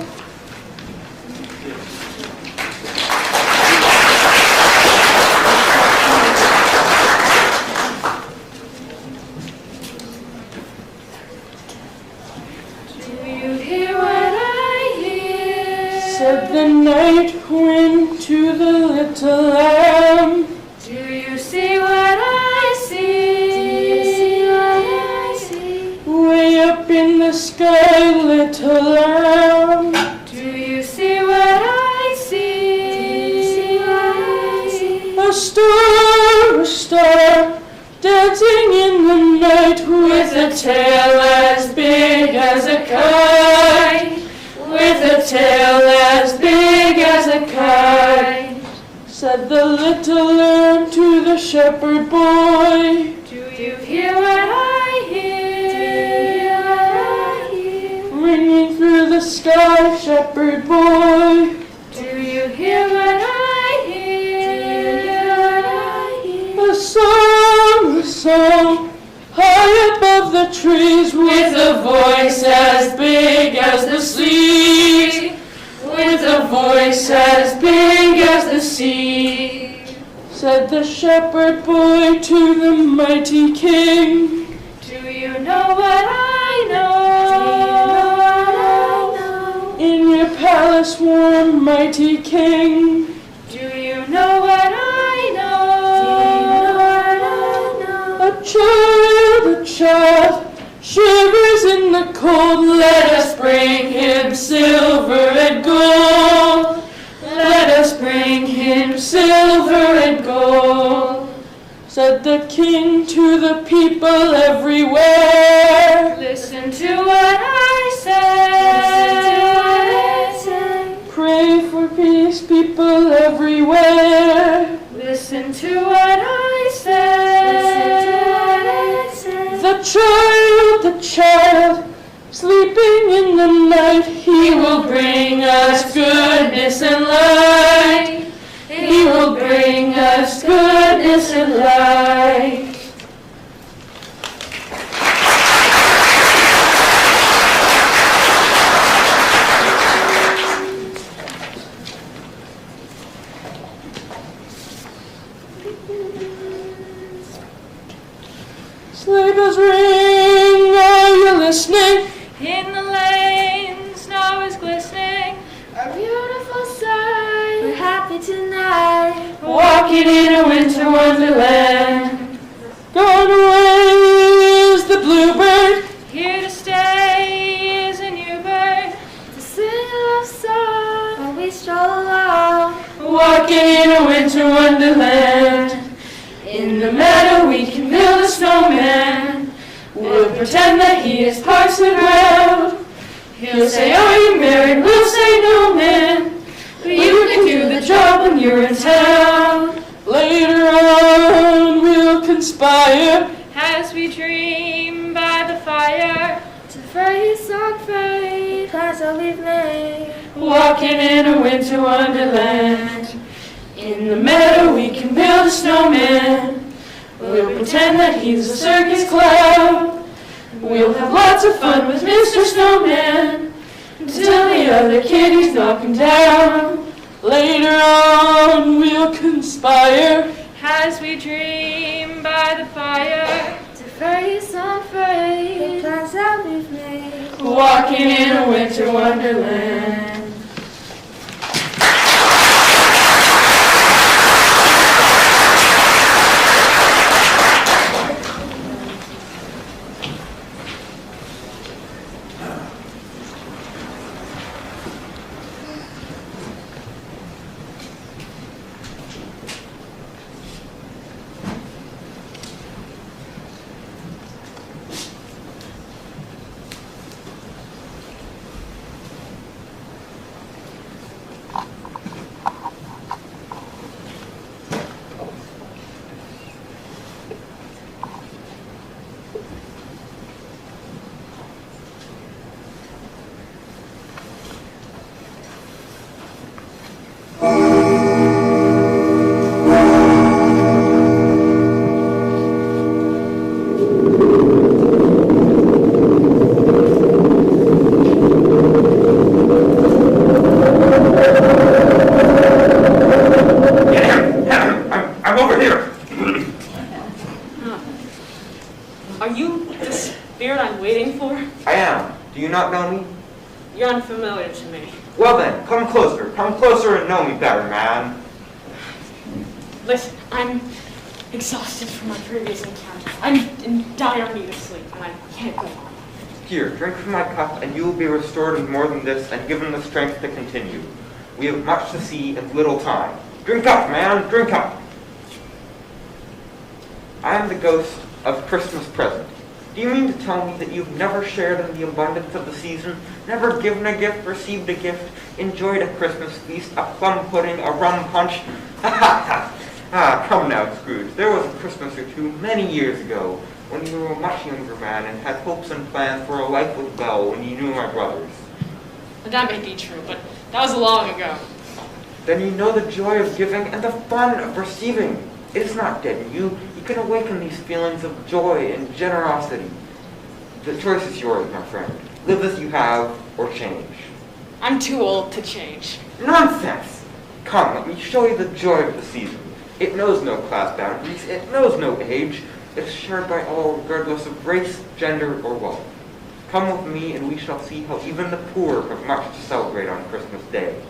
Do you hear what I hear? Said the night wind to the little lamb. Do you see what I see? Do you see what I see? Way up in the sky, little lamb. Do you see what I see? Do you see what I see? A star, dancing in the night with a tail as big as a kite. With a tail as big as a kite. Said the little lamb to the shepherd boy. Do you hear what I hear? Do you hear what I hear? Ringing through the sky, shepherd boy. Do you hear what I hear? Do you hear what I hear? A song, high above the trees, with a voice as big as the sea. With a voice as big as the sea. Said the shepherd boy to the mighty king. Do you know what I know? Do you know what I know? In your palace warm, mighty king. Do you know what I know? Do you know what I know? A child, shivers in the cold. Let us bring him silver and gold. Let us bring him silver and gold. Said the king to the people everywhere. Listen to what I say. Listen to what I say. Pray for peace, people everywhere. Listen to what I say. Listen to what I say. The child, sleeping in the night, he will bring us goodness and light. He will bring us goodness and light. Sleigh bells ring, are you listening? In the lane, snow is glistening. A beautiful sight. We're happy tonight. Walking in a winter wonderland. Gone away is the bluebird. Here to stay is a new bird. To sing a love song while we stroll along. Walking in a winter wonderland. In the meadow we can build a snowman. We'll pretend that he is Parson Brown. He'll say, are you married? We'll say, no, man. But you can do the job when you're in town. Later on we'll conspire as we dream by the fire. To fade song fade, plans that we've made. Walking in a winter wonderland. In the meadow we can build a snowman. We'll pretend that he's a circus clown. We'll have lots of fun with Mr. Snowman until the other kitties knock him down. Later on we'll conspire as we dream by the fire. To fade song fade, the plans that we've made. Walking in a winter wonderland. know me better, man. Listen, I'm exhausted from my previous encounter. I'm in dire need of sleep, and I can't go on. Here, drink from my cup, and you will be restored in more than this and given the strength to continue. We have much to see and little time. Drink up, man, drink up. I am the ghost of Christmas present. Do you mean to tell me that you've never shared in the abundance of the season, never given a gift, received a gift, enjoyed a Christmas feast, a plum pudding, a rum punch? Ha ha ha! Ah, come now, Scrooge. There was a Christmas or two many years ago when you were a much younger man and had hopes and plans for a life with Belle when you knew my brothers. That may be true, but that was long ago. Then you know the joy of giving and the fun of receiving. It is not dead in you. You can awaken these feelings of joy and generosity. The choice is yours, my friend. Live as you have, or change. I'm too old to change. Nonsense! Come, let me show you the joy of the season. It knows no class boundaries. It knows no age. It's shared by all, regardless of race, gender, or wealth. Come with me, and we shall see how even the poor have much to celebrate on Christmas Day.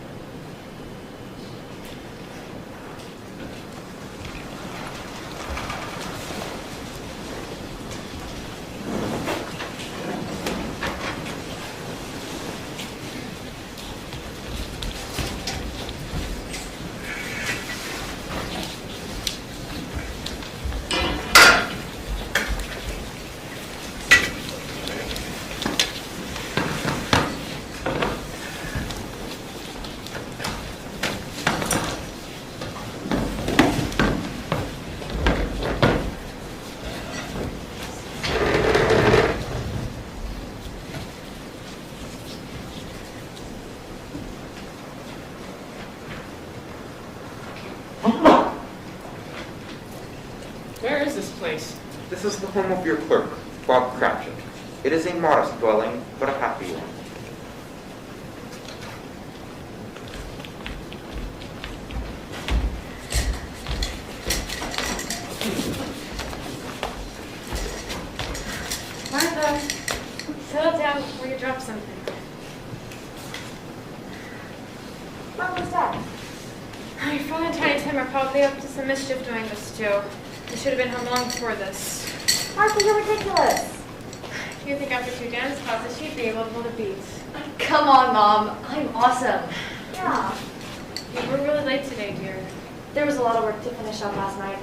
Where is this place? This is the home of your clerk, Bob Cratchit. It is a modest dwelling, but a happy one. Martha, settle down before you drop something. What was that? Your phone and Tiny Tim are probably up to some mischief doing this too. They should have been home long before this. Martha, you're ridiculous. You think after 2 dance classes she'd be able to pull the beats? Come on, Mom. I'm awesome. Yeah. You were really late today, dear. There was a lot of work to finish up last night,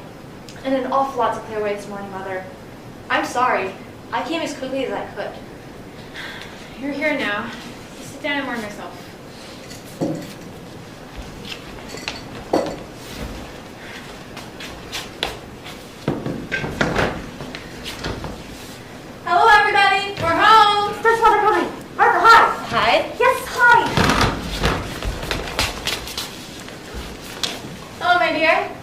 and an awful lot to clear away this morning, Mother. I'm sorry. I came as quickly as I could. You're here now. Just sit down and warm yourself. Hello, everybody. We're home. First Mother coming. Martha, hi. Hi. Yes, hi. Hello, my dear.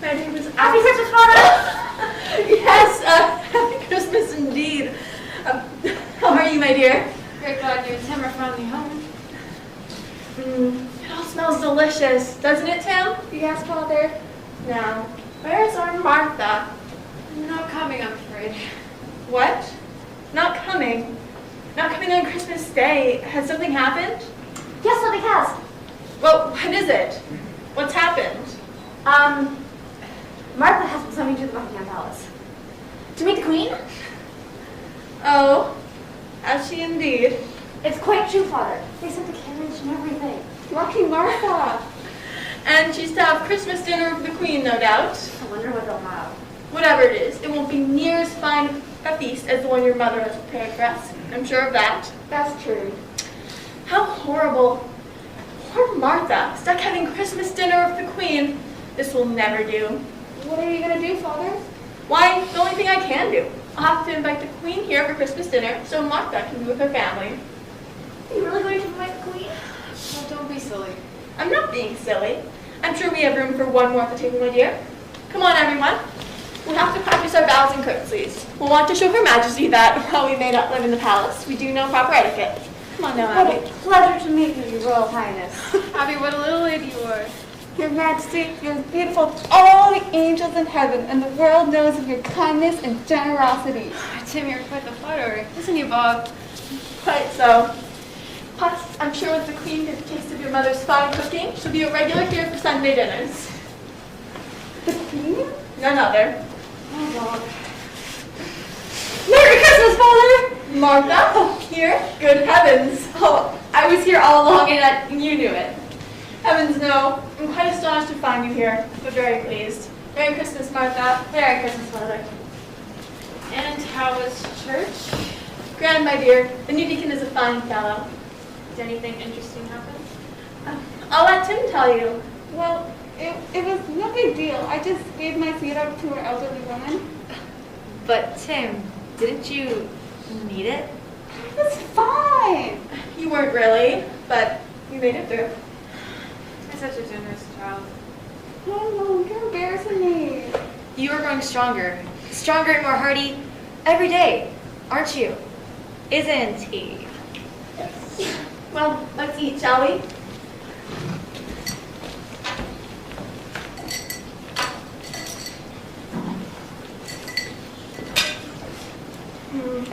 My name is Happy Christmas, Mother. Yes, Happy Christmas indeed. How are you, my dear? Great God, you and Tim are finally home. It all smells delicious, doesn't it, Tim? Yes, Father. No. Where's our Martha? Not coming, I'm afraid. What? Not coming? Not coming on Christmas Day? Has something happened? Yes, something has. Well, what is it? What's happened? Martha has been summoned to the Buckingham Palace. To meet the Queen? Oh, has she indeed? It's quite true, Father. They sent the carriage and everything. Lucky Martha. And she's to have Christmas dinner with the Queen, no doubt. I wonder what they'll have. Whatever it is, it won't be near as fine a feast as the one your mother has prepared for us. I'm sure of that. That's true. How horrible. Poor Martha, stuck having Christmas dinner with the Queen. This will never do. What are you going to do, Father? Why, the only thing I can do. I'll have to invite the Queen here for Christmas dinner so Martha can be with her family. Are you really going to invite the Queen? Oh, don't be silly. I'm not being silly. I'm sure we have room for one more at the table, my dear. Come on, everyone. We have to practice our bows and curtsies. We'll want to show Her Majesty that, while we may not live in the palace, we do know proper etiquette. Come on now, What Abby. a pleasure to meet you, Your Royal Highness. Abby, what a little lady you are. Your Majesty, you're as beautiful as all the angels in heaven, and the world knows of your kindness and generosity. Tim, you're quite the flatterer, isn't he, Bob? Quite so. Plus, I'm sure with the Queen gets a taste of your mother's fine cooking, she'll be a regular here for Sunday dinners. The Queen? None other. Oh, God. Merry Christmas, Father! Martha? Oh, here? Good heavens. Oh, I was here all along and you knew it. Heavens no. I'm quite astonished to find you here, but very pleased. Merry Christmas, Martha. Merry Christmas, Mother. And how was church? Grand, my dear. The new deacon is a fine fellow. Did anything interesting happen? I'll let Tim tell you. Well, it was no big deal. I just gave my seat up to an elderly woman. But Tim, didn't you need it? It was fine. You weren't really, but you made it through. You're such a generous child. No, you're embarrassing me. You are growing stronger. Stronger and more hardy every day, aren't you? Isn't he? Well, let's eat, shall we?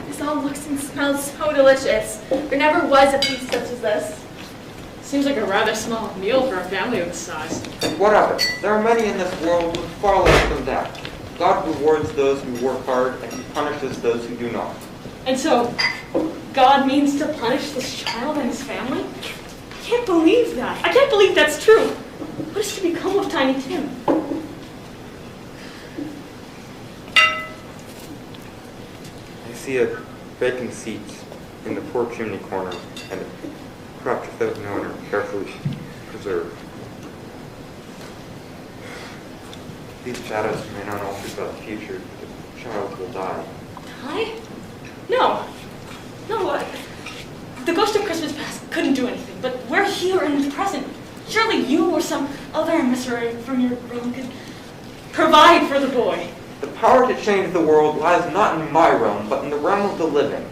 This all looks and smells so delicious. There never was a feast such as this. Seems like a rather small meal for a family of this size. And what of it? There are many in this world with far less than that. God rewards those who work hard, and he punishes those who do not. And so, God means to punish this child and his family? I can't believe that. I can't believe that's true. What is to become of Tiny Tim? I see a vacant seat in the poor chimney corner, and a crutch without an owner, carefully preserved. These shadows remain unaltered by the future. The child will die. Die? No. No, the ghost of Christmas past couldn't do anything, but we're here in the present. Surely you or some other emissary from your realm could provide for the boy. The power to change the world lies not in my realm, but in the realm of the living.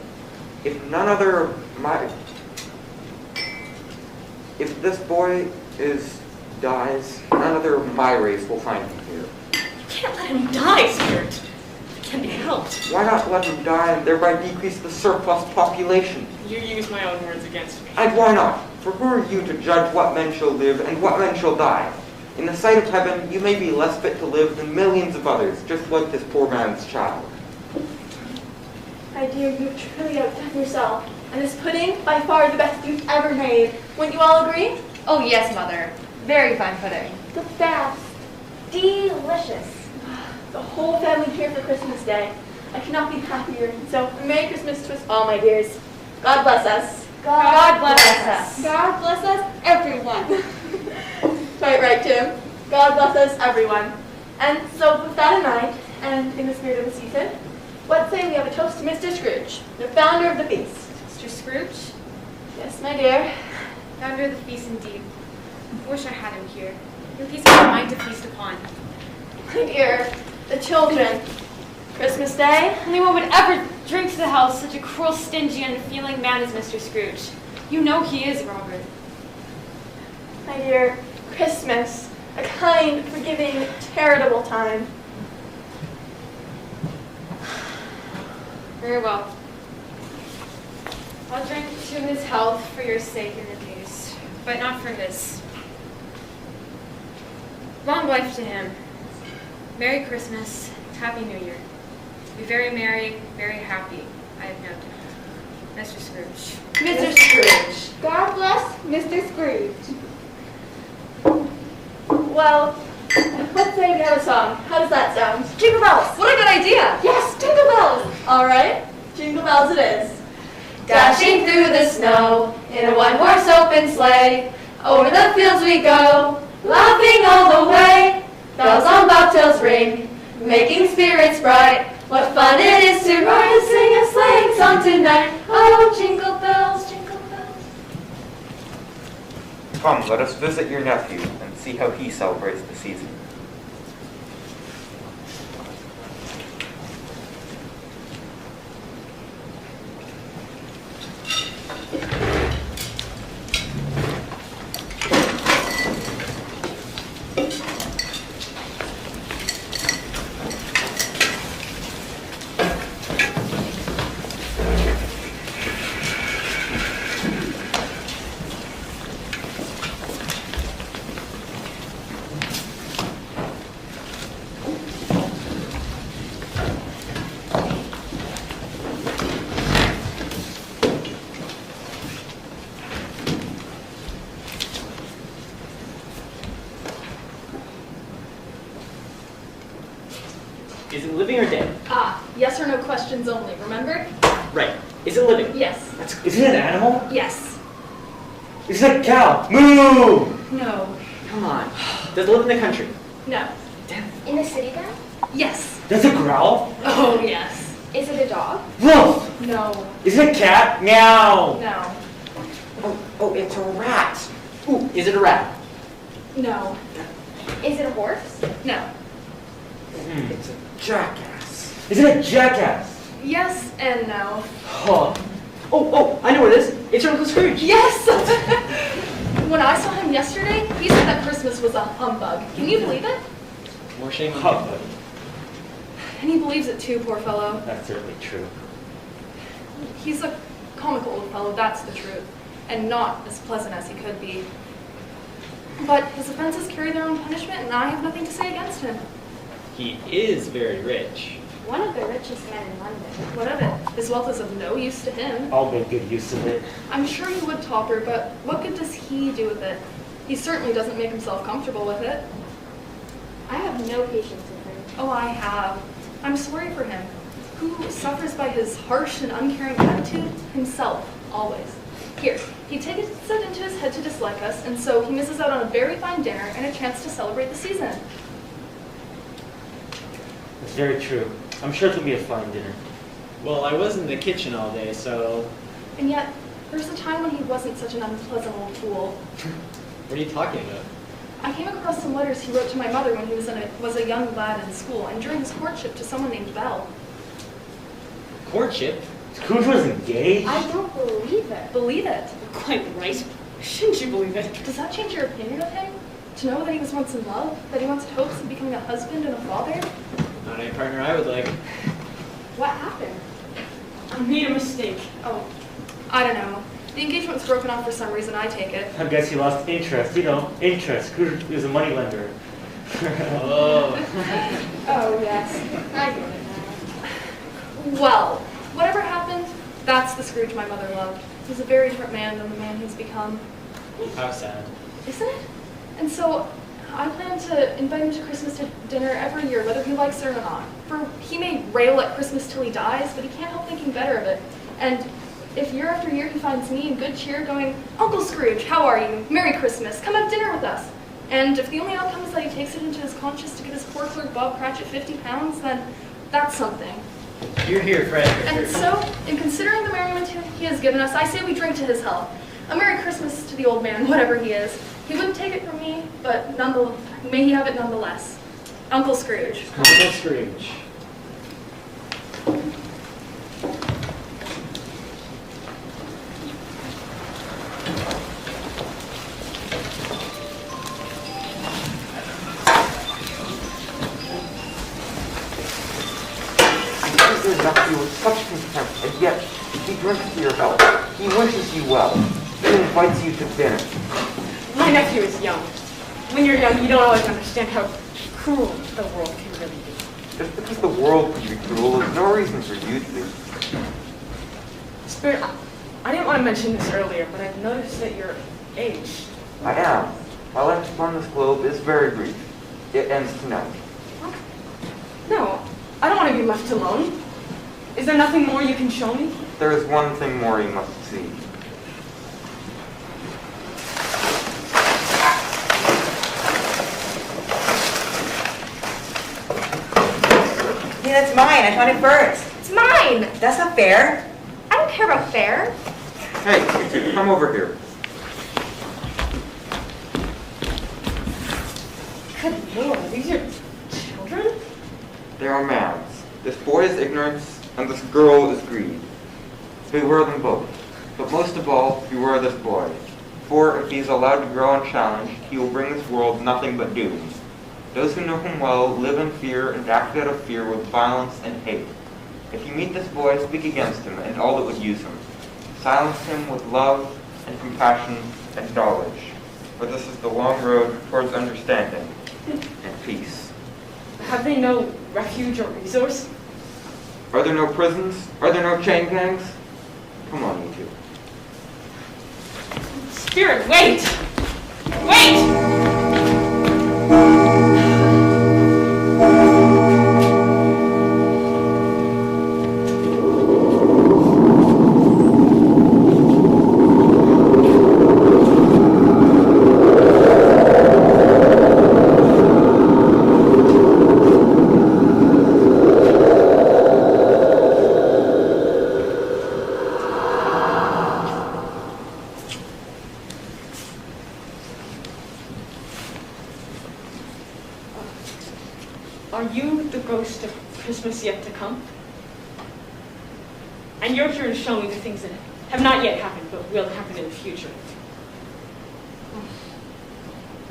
If this boy dies, none other of my race will find him here. You can't let him die, Spirit. It can be helped. Why not let him die and thereby decrease the surplus population? You use my own words against me. And why not? For who are you to judge what men shall live and what men shall die? In the sight of heaven, you may be less fit to live than millions of others, just like this poor man's child. My dear, you've truly outdone yourself. And this pudding, by far the best you've ever made. Wouldn't you all agree? Oh yes, Mother. Very fine pudding. The best. Delicious. The whole family here for Christmas Day. I cannot be happier. So, Merry Christmas to us all, my dears. God bless us. God bless us. God bless us, everyone. Quite right, Tim. God bless us, everyone. And so, with that in mind, and in the spirit of the season, let's say we have a toast to Mr. Scrooge, the founder of the feast. Mr. Scrooge? Yes, my dear. Founder of the feast, indeed. I wish I had him here. Your piece of mind to feast upon. My dear, the children. Christmas Day? Only one would ever drink to the health such a cruel, stingy, and unfeeling man as Mr. Scrooge. You know he is, Robert. My dear, Christmas. A kind, forgiving, charitable time. Very well. I'll drink to his health for your sake in the case, but not for his. Long life to him. Merry Christmas. Happy New Year. Be very merry, very happy, I have no doubt. Mr. Scrooge. Mr. Scrooge. God bless Mr. Scrooge. Well, let's say we have a song. How does that sound? Jingle bells. What a good idea. Yes, jingle bells. All right, jingle bells it is. Dashing through the snow in a one-horse open sleigh, over the fields we go, laughing all the way. Bells on bobtails ring, making spirits bright. What fun it is to ride and sing a sleighing song tonight. Oh, jingle bells, jingle bells. Come, let us visit your nephew and see how he celebrates the season. Is it living or dead? Yes or no questions only, remember? Right. Is it living? Yes. Is it an animal? Yes. Is it a cow? Moo! No. Come on. Does it live in the country? No. In the city then? Yes. Does it growl? Oh, yes. Is it a dog? Woof! No. Is it a cat? Meow! No. Oh, it's a rat. Ooh, is it a rat? No. Is it a horse? No. It's a jackass. Is it a jackass? Yes and no. Huh. Oh, I know what it is. It's your Uncle Scrooge. Yes! When I saw him yesterday, he said that Christmas was a humbug. Can you believe it? More shame on him. And he believes it too, poor fellow. That's certainly true. He's a comical old fellow, that's the truth. And not as pleasant as he could be. But his offenses carry their own punishment, and I have nothing to say against him. He is very rich. One of the richest men in London. What of it? His wealth is of no use to him. I'll make good use of it. I'm sure he would, Topper, but what good does he do with it? He certainly doesn't make himself comfortable with it. I have no patience with him. Oh, I have. I'm sorry for him. Who suffers by his harsh and uncaring attitude? Himself, always. Here, he takes it into his head to dislike us, and so he misses out on a very fine dinner and a chance to celebrate the season. That's very true. I'm sure it'll be a fine dinner. Well, I was in the kitchen all day, so... And yet, there's a time when he wasn't such an unpleasant old fool. What are you talking about? I came across some letters he wrote to my mother when he was a young lad in school, and during his courtship to someone named Belle. Courtship? Scrooge was engaged? I don't believe it. Believe it. Quite right. Shouldn't you believe it? Does that change your opinion of him? To know that he was once in love? That he once had hopes of becoming a husband and a father? Not a partner I would like. What happened? I made a mistake. Oh, I don't know. The engagement was broken off for some reason, I take it. I guess he lost interest. Interest. Scrooge is a moneylender. Oh. Oh, yes. I get it now. Well, whatever happened, that's the Scrooge my mother loved. He's a very different man than the man he's become. How sad. Isn't it? And so, I plan to invite him to Christmas dinner every year, whether he likes it or not. For he may rail at Christmas till he dies, but he can't help thinking better of it. And if year after year he finds me in good cheer going, Uncle Scrooge, how are you? Merry Christmas, come have dinner with us. And if the only outcome is that he takes it into his conscience to give his poor clerk Bob Cratchit 50 pounds, then that's something. You're here, Fred. And so, in considering the merriment he has given us, I say we drink to his health. A Merry Christmas to the old man, whatever he is. He wouldn't take it from me, but may he have it nonetheless. Uncle Scrooge. Uncle Scrooge. Your nephew with such contempt, and yet he drinks to your health. He wishes you well. He invites you to dinner. My nephew is young. When you're young, you don't always understand how cruel the world can really be. Just because the world can be cruel is no reason for you to be. Spirit, I didn't want to mention this earlier, but I've noticed that you're aged. I am. My life upon this globe is very brief. It ends tonight. No, I don't want to be left alone. Is there nothing more you can show me? There is one thing more you must see. Hey, that's mine. I found it first. It's mine! That's not fair. I don't care about fair. Hey, come over here. Good Lord, these are children? They are mans. This boy is ignorance, and this girl is greed. Beware them both. But most of all, beware this boy. For if he is allowed to grow unchallenged, he will bring this world nothing but doom. Those who know him well live in fear and act out of fear with violence and hate. If you meet this boy, speak against him and all that would use him. Silence him with love and compassion and knowledge. For this is the long road towards understanding and peace. Have they no refuge or resource? Are there no prisons? Are there no chain gangs? Come on, you two. Spirit, wait! Wait! Are you the ghost of Christmas yet to come? And you're here to show me the things that have not yet happened, but will happen in the future.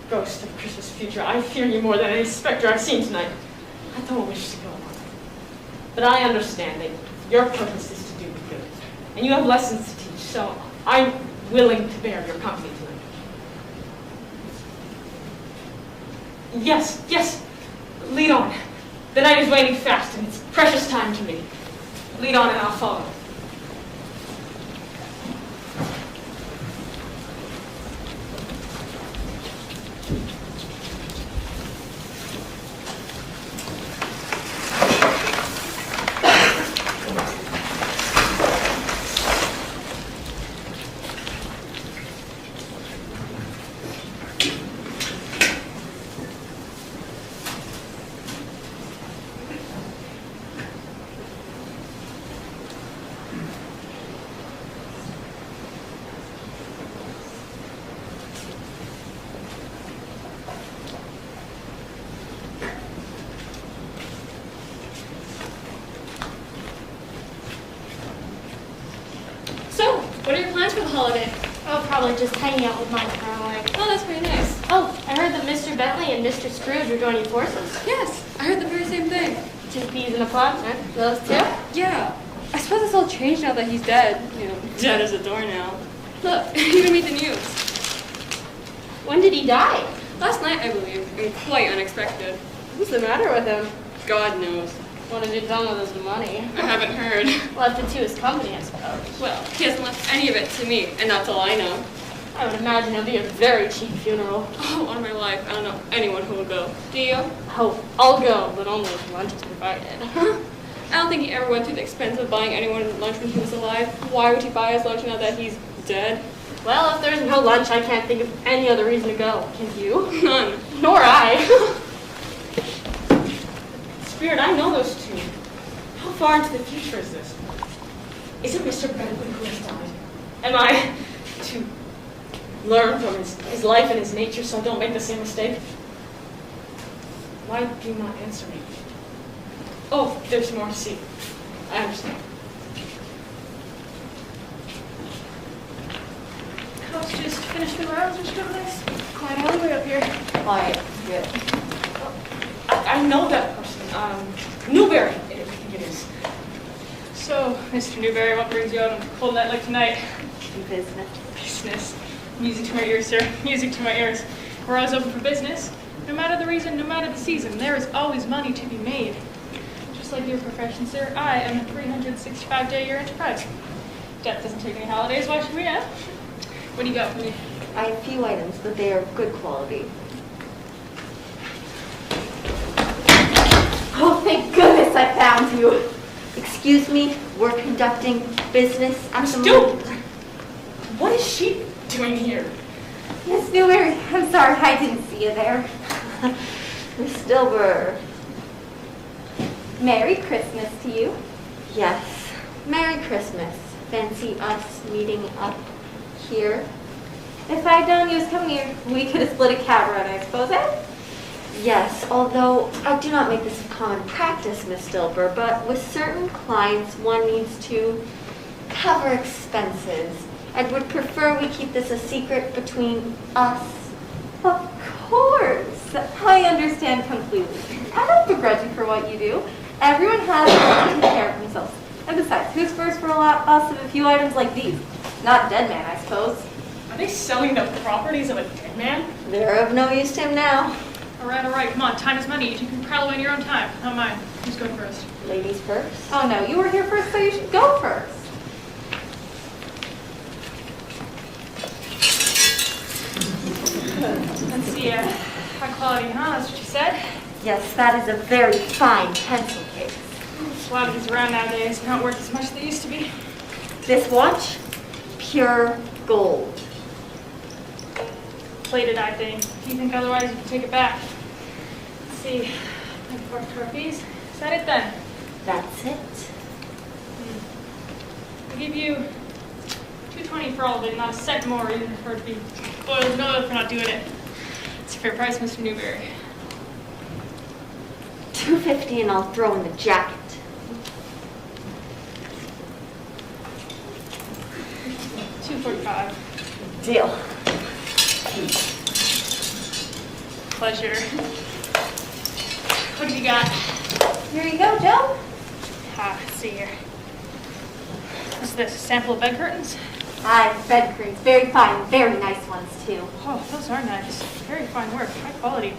Ghost of Christmas future, I fear you more than any specter I've seen tonight. I don't wish to go on. But I understand that your purpose is to do good. And you have lessons to teach, so I'm willing to bear your company tonight. Yes, yes, lead on. The night is waning fast, and it's precious time to me. Lead on and I'll follow. What are your plans for the holiday? Oh, probably just hanging out with Mike for a while. Oh, that's pretty nice. Oh, I heard that Mr. Bentley and Mr. Scrooge are joining forces. Yes, I heard the very same thing. 2 peas in a pod, huh? Those two? Yeah. I suppose it's all changed now that he's dead. You know, dead as a doornail. Look, you can read the news. When did he die? Last night, I believe, and quite unexpected. What's the matter with him? God knows. What has he done with his money? I haven't heard. Left it to his company, I suppose. Well, he hasn't left any of it to me, and not till I know. I would imagine it'll be a very cheap funeral. Oh, on my life, I don't know anyone who will go. Do you? Oh, I'll go, but only if lunch is provided. I don't think he ever went through the expense of buying anyone lunch when he was alive. Why would he buy us lunch now that he's dead? Well, if there's no lunch, I can't think of any other reason to go. Can you? None. Nor I. Spirit, I know those two. How far into the future is this? Is it Mr. Bentley who has died? Am I to learn from his life and his nature so I don't make the same mistake? Why do you not answer me? Oh, there's more to see. I understand. Cops just finished the rounds, which got nice. Quite hungry up here. Quiet. Good. I know that person. Newberry, I think it is. So, Mr. Newberry, what brings you out on a cold night like tonight? Business. Business. Music to my ears, sir. Music to my ears. We're always open for business. No matter the reason, no matter the season, there is always money to be made. Just like your profession, sir, I am a 365-day-a-year enterprise. Death doesn't take any holidays, why should we have? What do you got for me? I have a few items, but they are good quality. Oh, thank goodness I found you. Excuse me, we're conducting business at the moment. What is she doing here? Miss Newberry, I'm sorry I didn't see you there. Miss Dilber. Merry Christmas to you. Yes, Merry Christmas. Fancy us meeting up here? If I'd known you was coming here, we could have split a cab ride, I suppose, eh? Yes, although I do not make this a common practice, Miss Dilber, but with certain clients, one needs to cover expenses. I would prefer we keep this a secret between us. Of course. I understand completely. I don't begrudge you for what you do. Everyone has to take care of themselves. And besides, who's first for us of a few items like these? Not a dead man, I suppose. Are they selling the properties of a dead man? They're of no use to him now. All right, come on. Time is money. You can prattle in your own time, not mine. Who's going first? Ladies first. Oh no, you were here first, so you should go first. Let's see, high quality, huh? That's what you said? Yes, that is a very fine pencil case. A lot of these around nowadays. They're not worth as much as they used to be. This watch, pure gold. Plated, I think. If you think otherwise, you can take it back. Let's see. 4 trophies. Is that it then? That's it. I'll give you $220 for all of it, not a cent more, even for it to be boiled in oil for not doing it. It's a fair price, Mr. Newberry. $2.50 and I'll throw in the jacket. $2.45. Deal. Pleasure. What do you got? Here you go, Joe. Let's see here. What's this? A sample of bed curtains? Aye, bed curtains. Very fine, very nice ones, too. Oh, those are nice. Very fine work. High quality.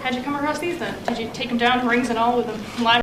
How'd you come across these then? Did you take them down, rings and all, with a lime?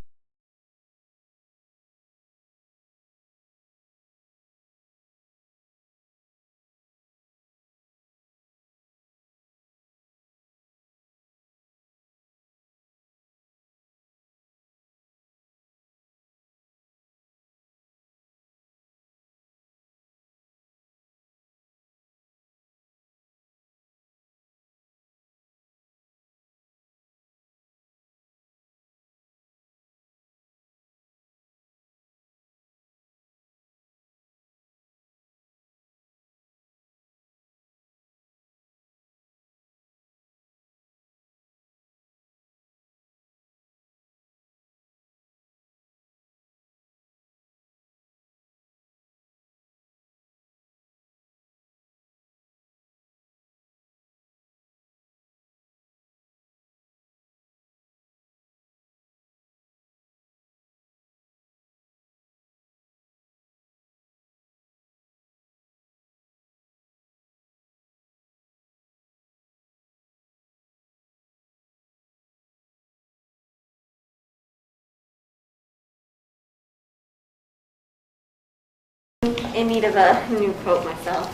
In need of a new coat myself.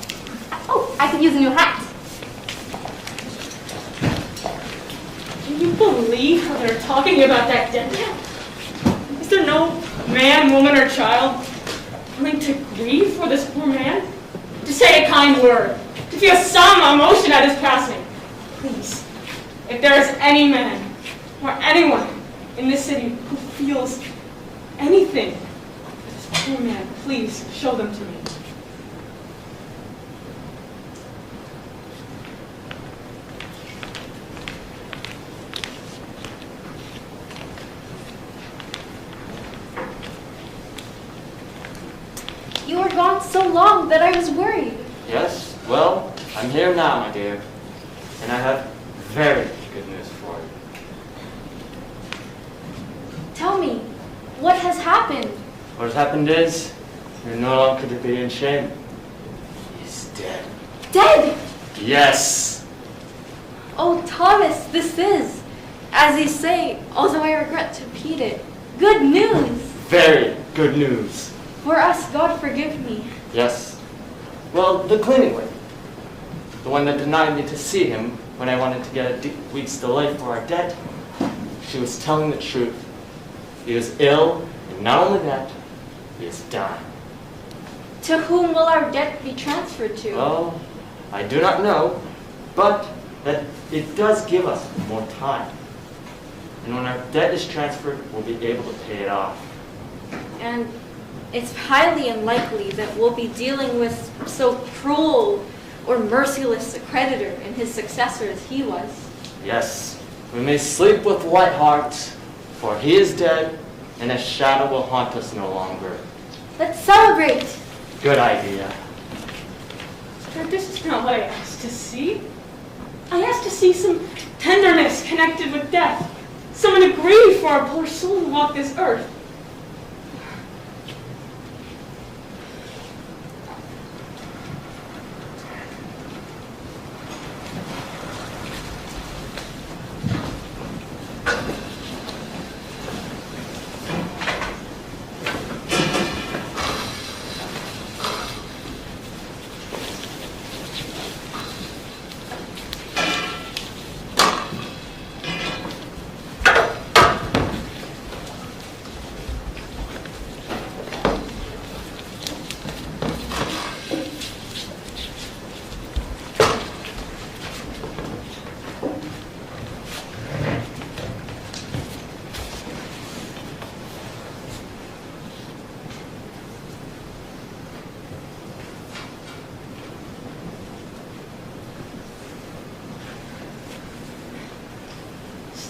Oh, I could use a new hat. Can you believe how they're talking about that dead man? Is there no man, woman, or child willing to grieve for this poor man? To say a kind word? To feel some emotion at his passing? Please, if there is any man or anyone in this city who feels anything for this poor man, please show them to me. You were gone so long that I was worried. Yes? Well, I'm here now, my dear. And I have very good news for you. Tell me, what has happened? What has happened is, you're no longer to be in shame. He's dead. Dead! Yes! Oh, Thomas, this is, as you say, although I regret to repeat it, good news. Very good news. For us, God forgive me. Yes. Well, the cleaning lady. The one that denied me to see him when I wanted to get a week's delay for our debt. She was telling the truth. He is ill, and not only that, he is dying. To whom will our debt be transferred to? Well, I do not know, but that it does give us more time. And when our debt is transferred, we'll be able to pay it off. And it's highly unlikely that we'll be dealing with so cruel or merciless a creditor and his successor as he was. Yes, we may sleep with light hearts, for he is dead, and a shadow will haunt us no longer. Let's celebrate! Good idea. But this is not what I asked to see. I asked to see some tenderness connected with death. Someone to grieve for a poor soul who walked this earth.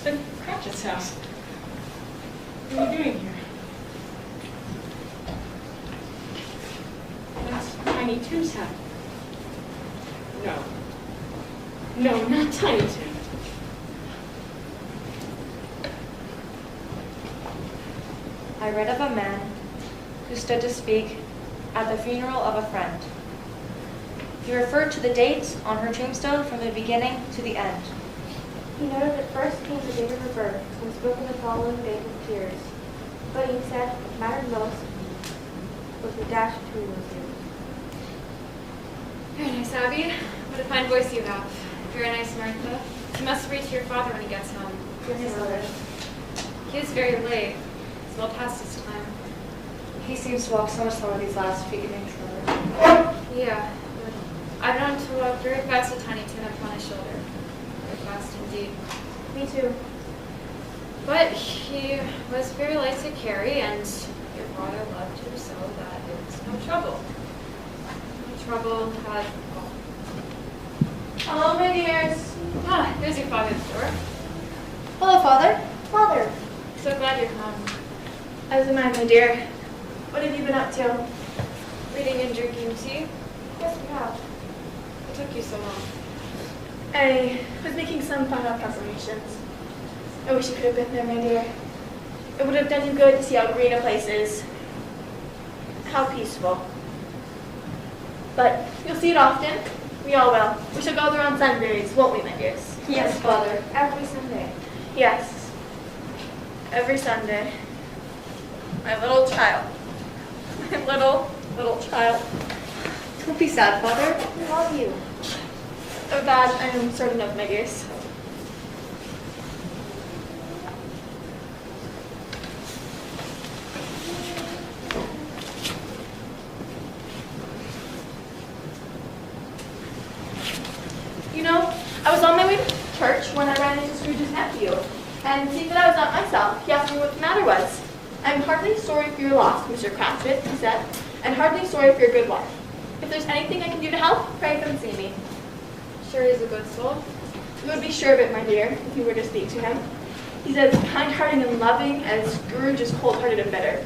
The Cratchit's house. What are you doing here? That's Tiny Tim's hat. No. No, not Tiny Tim. I read of a man who stood to speak at the funeral of a friend. He referred to the dates on her tombstone from the beginning to the end. He noted that first came the date of her birth and spoke of the following date with tears. But he said what mattered most was the dash between those dates. Very nice, Abby. What a fine voice you have. Very nice, Martha. You must read to your father when he gets home. Yes, mother. He is very late. It's well past his time. He seems to walk so much slower these last few evenings, Mother. Yeah, but I've known him to walk very fast with Tiny Tim upon his shoulder. Very fast indeed. Me too. But he was very light to carry, and your father loved him so that it was no trouble. No trouble had all. Hello, my dears. Ah, there's your father at the door. Hello, Father. Father. So glad you're home. As am I, my dear. What have you been up to? Reading and drinking tea? Yes, we have. What took you so long? I was making some final preparations. I wish you could have been there, my dear. It would have done you good to see how green a place is. How peaceful. But you'll see it often. We all will. We shall go there on Sundays, won't we, my dears? Yes, Father. Every Sunday. Yes. Every Sunday. My little child. My little child. Don't be sad, Father. I love you. Of that I am certain of, my dears. You know, I was on my way to church when I ran into Scrooge's nephew, and seeing that I was not myself, he asked me what the matter was. I'm hardly sorry for your loss, Mr. Cratchit, he said, and hardly sorry for your good wife. If there's anything I can do to help, pray come see me. Sure he's a good soul? You would be sure of it, my dear, if you were to speak to him. He's as kind-hearted and loving as Scrooge is cold-hearted and bitter.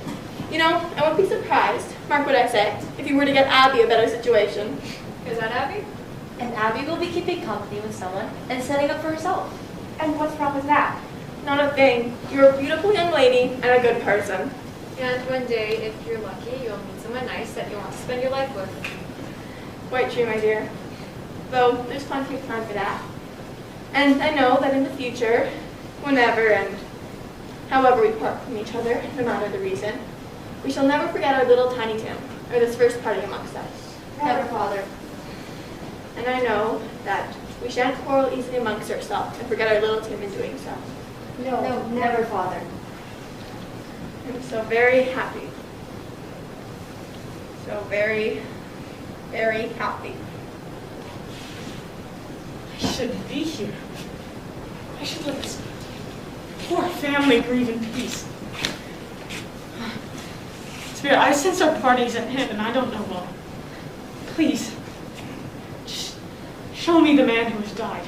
You know, I wouldn't be surprised, mark what I say, if you were to get Abby a better situation. Is that Abby? And Abby will be keeping company with someone and setting up for herself. And what's wrong with that? Not a thing. You're a beautiful young lady and a good person. And one day, if you're lucky, you'll meet someone nice that you want to spend your life with. Quite true, my dear. Though there's plenty of time for that. And I know that in the future, whenever and however we part from each other, no matter the reason, we shall never forget our little Tiny Tim, or this first party amongst us. Never, Father. And I know that we shan't quarrel easily amongst ourselves and forget our little Tim in doing so. No, never, Father. I'm so very happy. So very, very happy. I shouldn't be here. I should let this poor family grieve in peace. Spirit, I sense our party's at hand and I don't know why. Please, just show me the man who has died.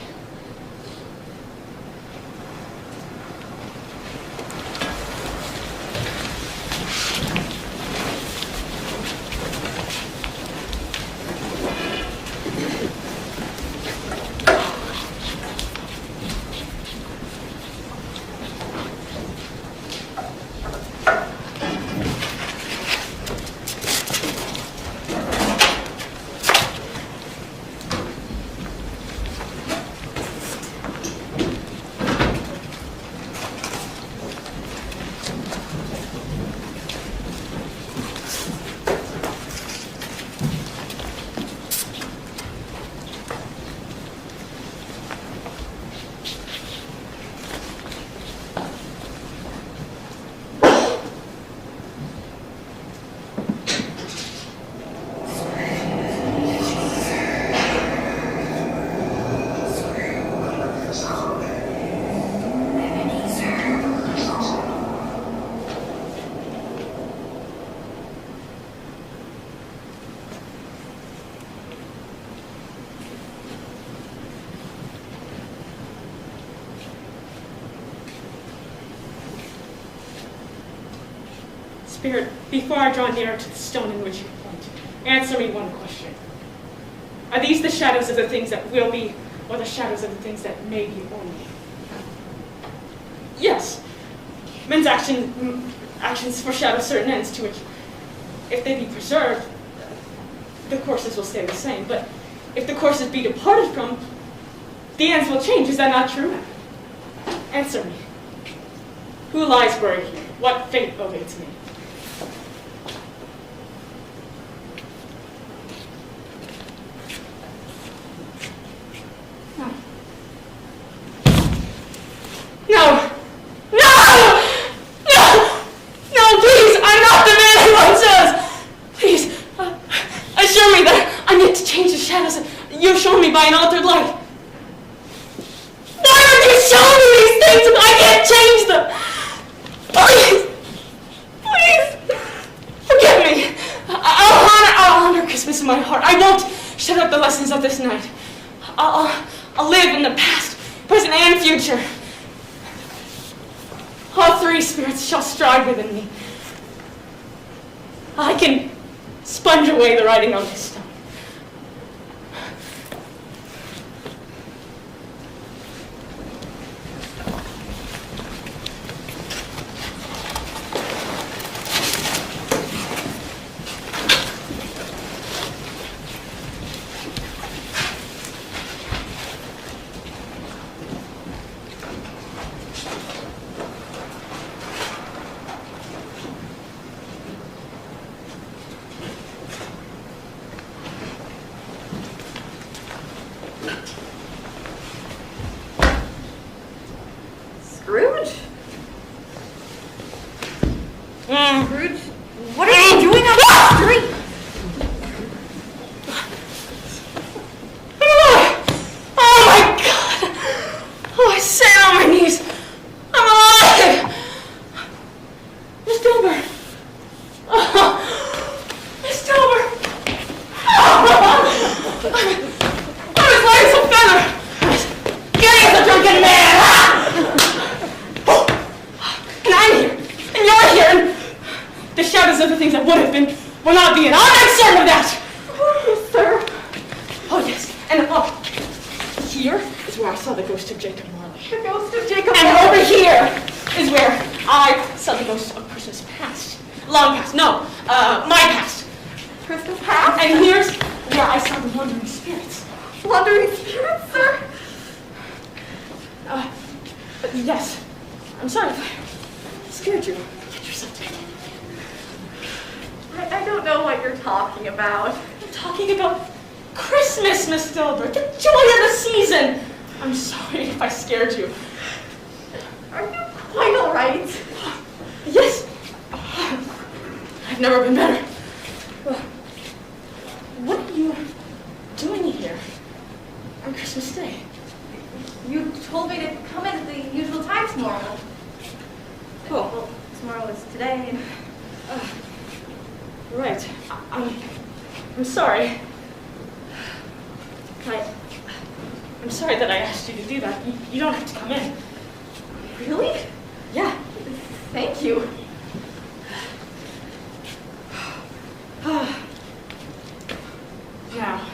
Spirit, before I draw nearer to the stone in which you point, answer me one question. Are these the shadows of the things that will be, or the shadows of the things that may be only? Yes. Men's actions foreshadow certain ends to which, if they be preserved, the courses will stay the same. But if the courses be departed from, the ends will change. Is that not true? Answer me. Who lies buried here? What fate awaits me? No! No, please! I'm not the man who once was! Please, assure me that I'm yet to change the shadows you've shown me by an altered light. Why would you show me these things if I can't change them? Please, forgive me. I'll honor Christmas in my heart. I won't shut out the lessons of this night. I'll live in the past, present, and future. All three spirits shall strive within me. I can sponge away the writing on this stone. Scrooge? Scrooge? What are you doing on the street? Oh my God! Oh, I sat on my knees. I'm alive! Miss Dilber! Oh, Miss Dilber! I was light as a feather! Getting as a drunken man! And I'm here, and you're here, and the shadows of the things that would have been will not be, and I'm certain of that! Oh, sir. Oh, yes, and here is where I saw the ghost of Jacob Marley. The ghost of Jacob And Marley. over here is where I saw the ghost of Christmas past. Long past, no, my past. Christmas past? And here's where I saw the wandering spirits. Wandering spirits, sir? Yes. I'm sorry if I scared you. Get yourself together. I don't know what you're talking about. I'm talking about Christmas, Miss Dilbert. The joy of the season. I'm sorry if I scared you. Are you quite all right? Yes. I've never been better. What are you doing here on Christmas Day? You told me to come in at the usual time tomorrow. Oh. Well, tomorrow is today. And, Right. I'm sorry. I'm sorry that I asked you to do that. You don't have to come in. Really? Yeah. Thank you. Now,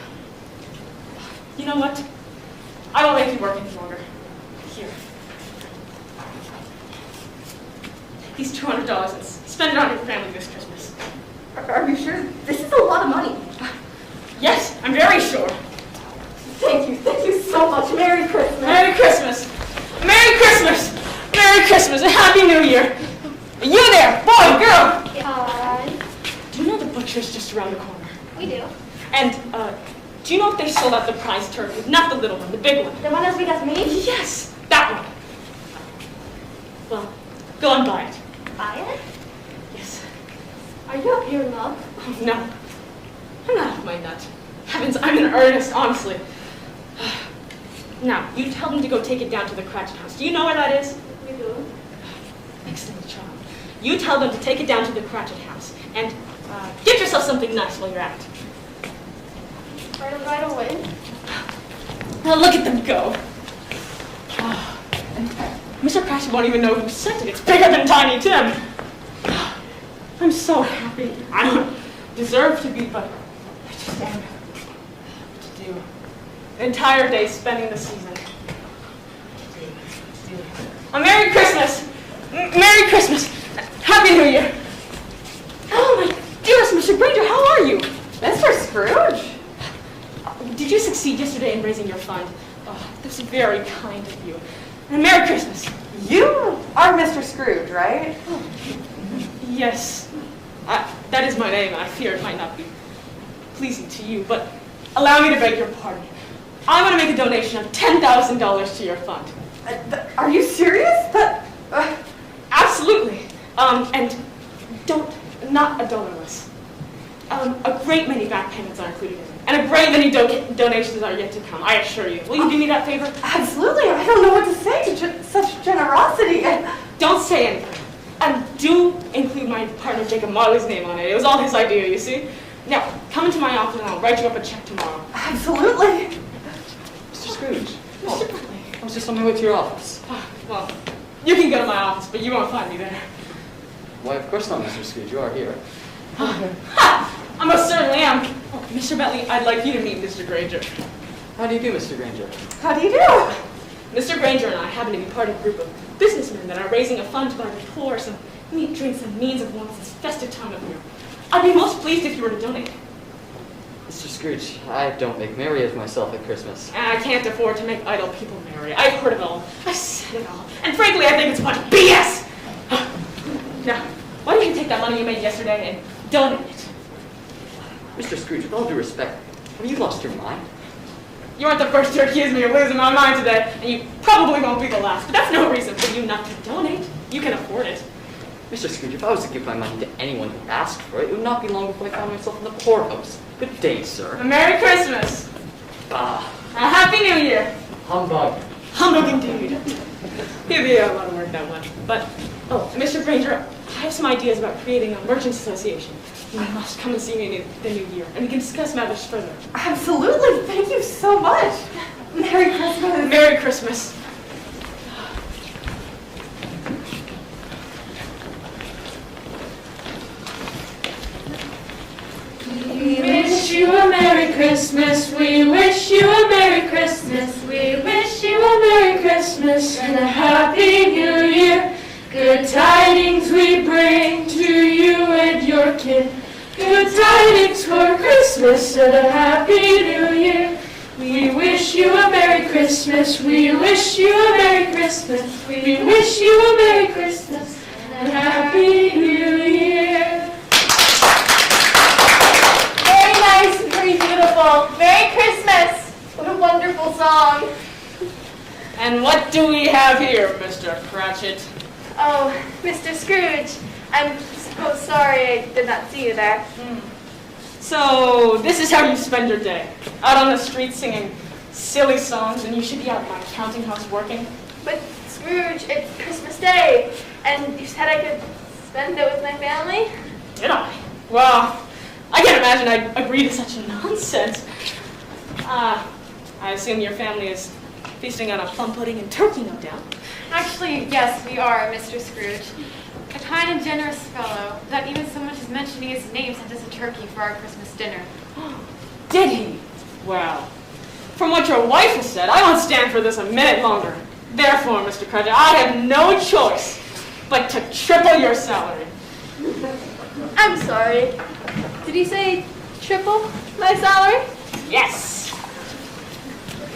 you know what? I won't make you work any longer. Here. These $200 and spend it on your family this Christmas. Are you sure? This is a lot of money. Yes, I'm very sure. Thank you so much. Merry Christmas. Merry Christmas. Merry Christmas. Merry Christmas and Happy New Year. You there, boy, girl. Hi. Do you know the butcher's just around the corner? We do. And do you know if they sold out the prize turkey? Not the little one, the big one. The one as big as me? Yes, that one. Well, go and buy it. Buy it? Yes. Are you up here, Mom? Oh, no. I'm not off my nut. Heavens, I'm in earnest, honestly. Now, you tell them to go take it down to the Cratchit house. Do you know where that is? We do. Excellent child. You tell them to take it down to the Cratchit house. And get yourself something nice while you're at it. Right away. Now look at them go. Mr. Cratchit won't even know who sent it. It's bigger than Tiny Tim. I'm so happy. I don't deserve to be, but I just am. What to do? An entire day spending the season. A Merry Christmas! Merry Christmas! Happy New Year! Oh my dearest Mr. Granger, how are you? Mr. Scrooge? Did you succeed yesterday in raising your fund? Oh, that's very kind of you. And Merry Christmas! You are Mr. Scrooge, right? Oh, yes. That is my name. I fear it might not be pleasing to you, but allow me to beg your pardon. I want to make a donation of $10,000 to your fund. Are you serious? Absolutely. And not a dollar less. A great many back payments are included in it, and a great many donations are yet to come, I assure you. Will you do me that favor? Absolutely. I don't know what to say to such generosity. Don't say anything. And do include my partner Jacob Marley's name on it. It was all his idea, you see. Now, come into my office and I'll write you up a check tomorrow. Absolutely. Mr. Scrooge. Oh, I was just on my way to your office. Well, you can go to my office, but you won't find me there. Why, of course not, Mr. Scrooge. You are here. I most certainly am. Oh, Mr. Bentley, I'd like you to meet Mr. Granger. How do you do, Mr. Granger? How do you do? Mr. Granger and I happen to be part of a group of businessmen that are raising a fund to buy the poor some meat, drinks, and means of wants this festive time of year. I'd be most pleased if you were to donate. Mr. Scrooge, I don't make merry of myself at Christmas. And I can't afford to make idle people merry. I've heard it all. I've said it all. And frankly, I think it's a bunch of BS! Now, why don't you take that money you made yesterday and donate it? Mr. Scrooge, with all due respect, have you lost your mind? You aren't the first to accuse me of losing my mind today, and you probably won't be the last, but that's no reason for you not to donate. You can afford it. Mr. Scrooge, if I was to give my money to anyone who asked for it, it would not be long before I found myself in the poorhouse. Good day, sir. A Merry Christmas! Ah. A Happy New Year! Humbug. Humbug indeed. He'd be a lot of work that much. But, oh, Mr. Granger, I have some ideas about creating a merchants association. You must come and see me in the new year, and we can discuss matters further. Absolutely. Thank you so much. Merry Christmas. Merry Christmas. We wish you a Merry Christmas. We wish you a Merry Christmas. We wish you a Merry Christmas and a Happy New Year. Good tidings we bring to you and your kin. Good tidings for Christmas and a Happy New Year. We wish you a Merry Christmas. We wish you a Merry Christmas. We wish you a Merry Christmas and a Happy New Year. Very nice, very beautiful. Merry Christmas. What a wonderful song. And what do we have here, Mr. Cratchit? Oh, Mr. Scrooge, I'm so sorry I did not see you there. So, this is how you spend your day. Out on the street singing silly songs, and you should be out in my counting house working. But Scrooge, it's Christmas Day, and you said I could spend it with my family? Did I? Well, I can't imagine I'd agree to such nonsense. I assume your family is feasting on a plum pudding and turkey, no doubt. Actually, yes, we are, Mr. Scrooge. A kind and generous fellow, without even so much as mentioning his name, sent us a turkey for our Christmas dinner. Did he? Well, from what your wife has said, I won't stand for this a minute longer. Therefore, Mr. Cratchit, I have no choice but to triple your salary. I'm sorry. Did you say triple my salary? Yes.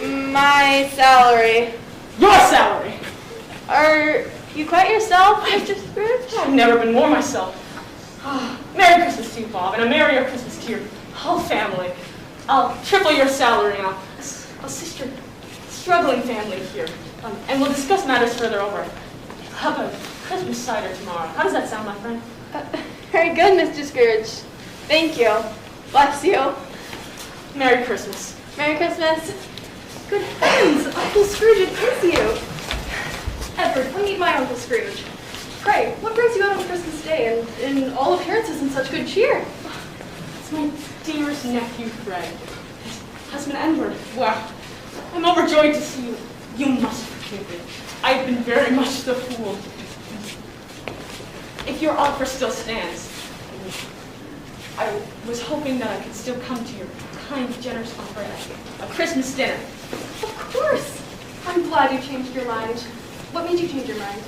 My salary. Your salary. Are you quite yourself, Mr. Scrooge? I've never been more myself. Merry Christmas to you, Bob, and a merrier Christmas to your whole family. I'll triple your salary, and I'll assist your struggling family here. And we'll discuss matters further over. We'll have a Christmas cider tomorrow. How does that sound, my friend? Very good, Mr. Scrooge. Thank you. Bless you. Merry Christmas. Merry Christmas. Good heavens, Uncle Scrooge, it is you. Edward, come meet my Uncle Scrooge. Pray, what brings you out on Christmas Day and in all appearances in such good cheer? It's my dearest nephew, Fred. His husband, Edward. Wow. I'm overjoyed to see you. You must forgive me. I've been very much the fool. If your offer still stands, I was hoping that I could still come to your kind, generous offer at a Christmas dinner. Of course. I'm glad you changed your mind. What made you change your mind?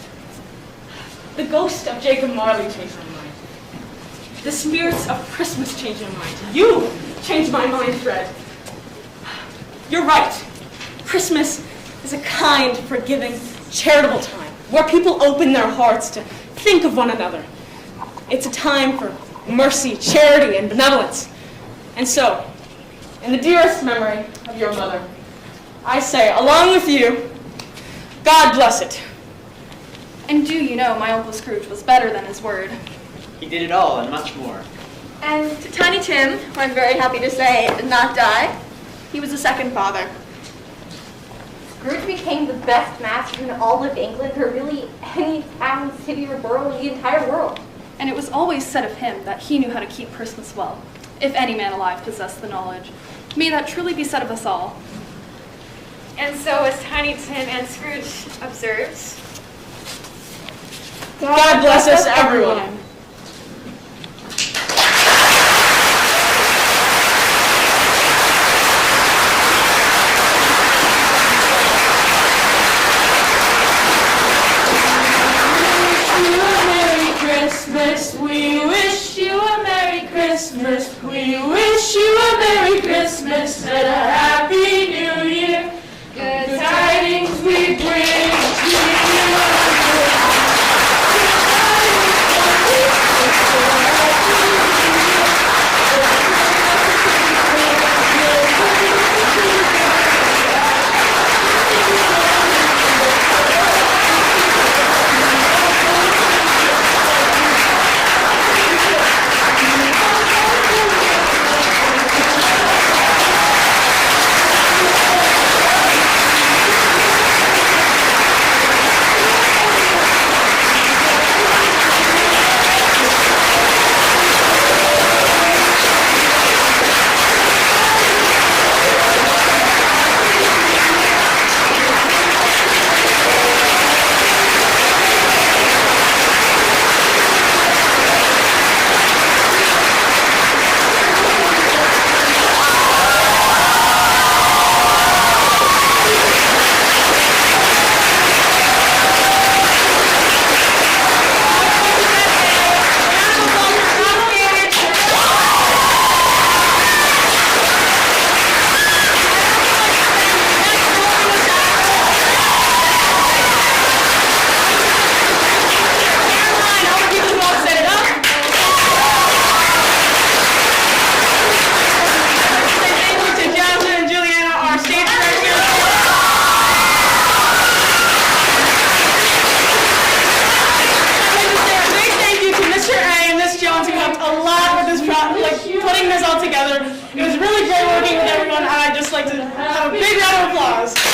The ghost of Jacob Marley changed my mind. The spirits of Christmas changed my mind. You changed my mind, Fred. You're right. Christmas is a kind, forgiving, charitable time where people open their hearts to think of one another. It's a time for mercy, charity, and benevolence. And so, in the dearest memory of your mother, I say, along with you, God bless it. And do you know my Uncle Scrooge was better than his word? He did it all and much more. And to Tiny Tim, who I'm very happy to say did not die, he was a second father. Scrooge became the best master in all of England, or really any town, city, or borough in the entire world. And it was always said of him that he knew how to keep Christmas well. If any man alive possessed the knowledge, may that truly be said of us all. And so, as Tiny Tim and Scrooge observed, God bless us, everyone. We wish you a Merry Christmas. We wish you a Merry Christmas and a Happy New Year. Good tidings we bring to you. Putting this all together. It was really great working with everyone, and I'd just like to have a big round of applause.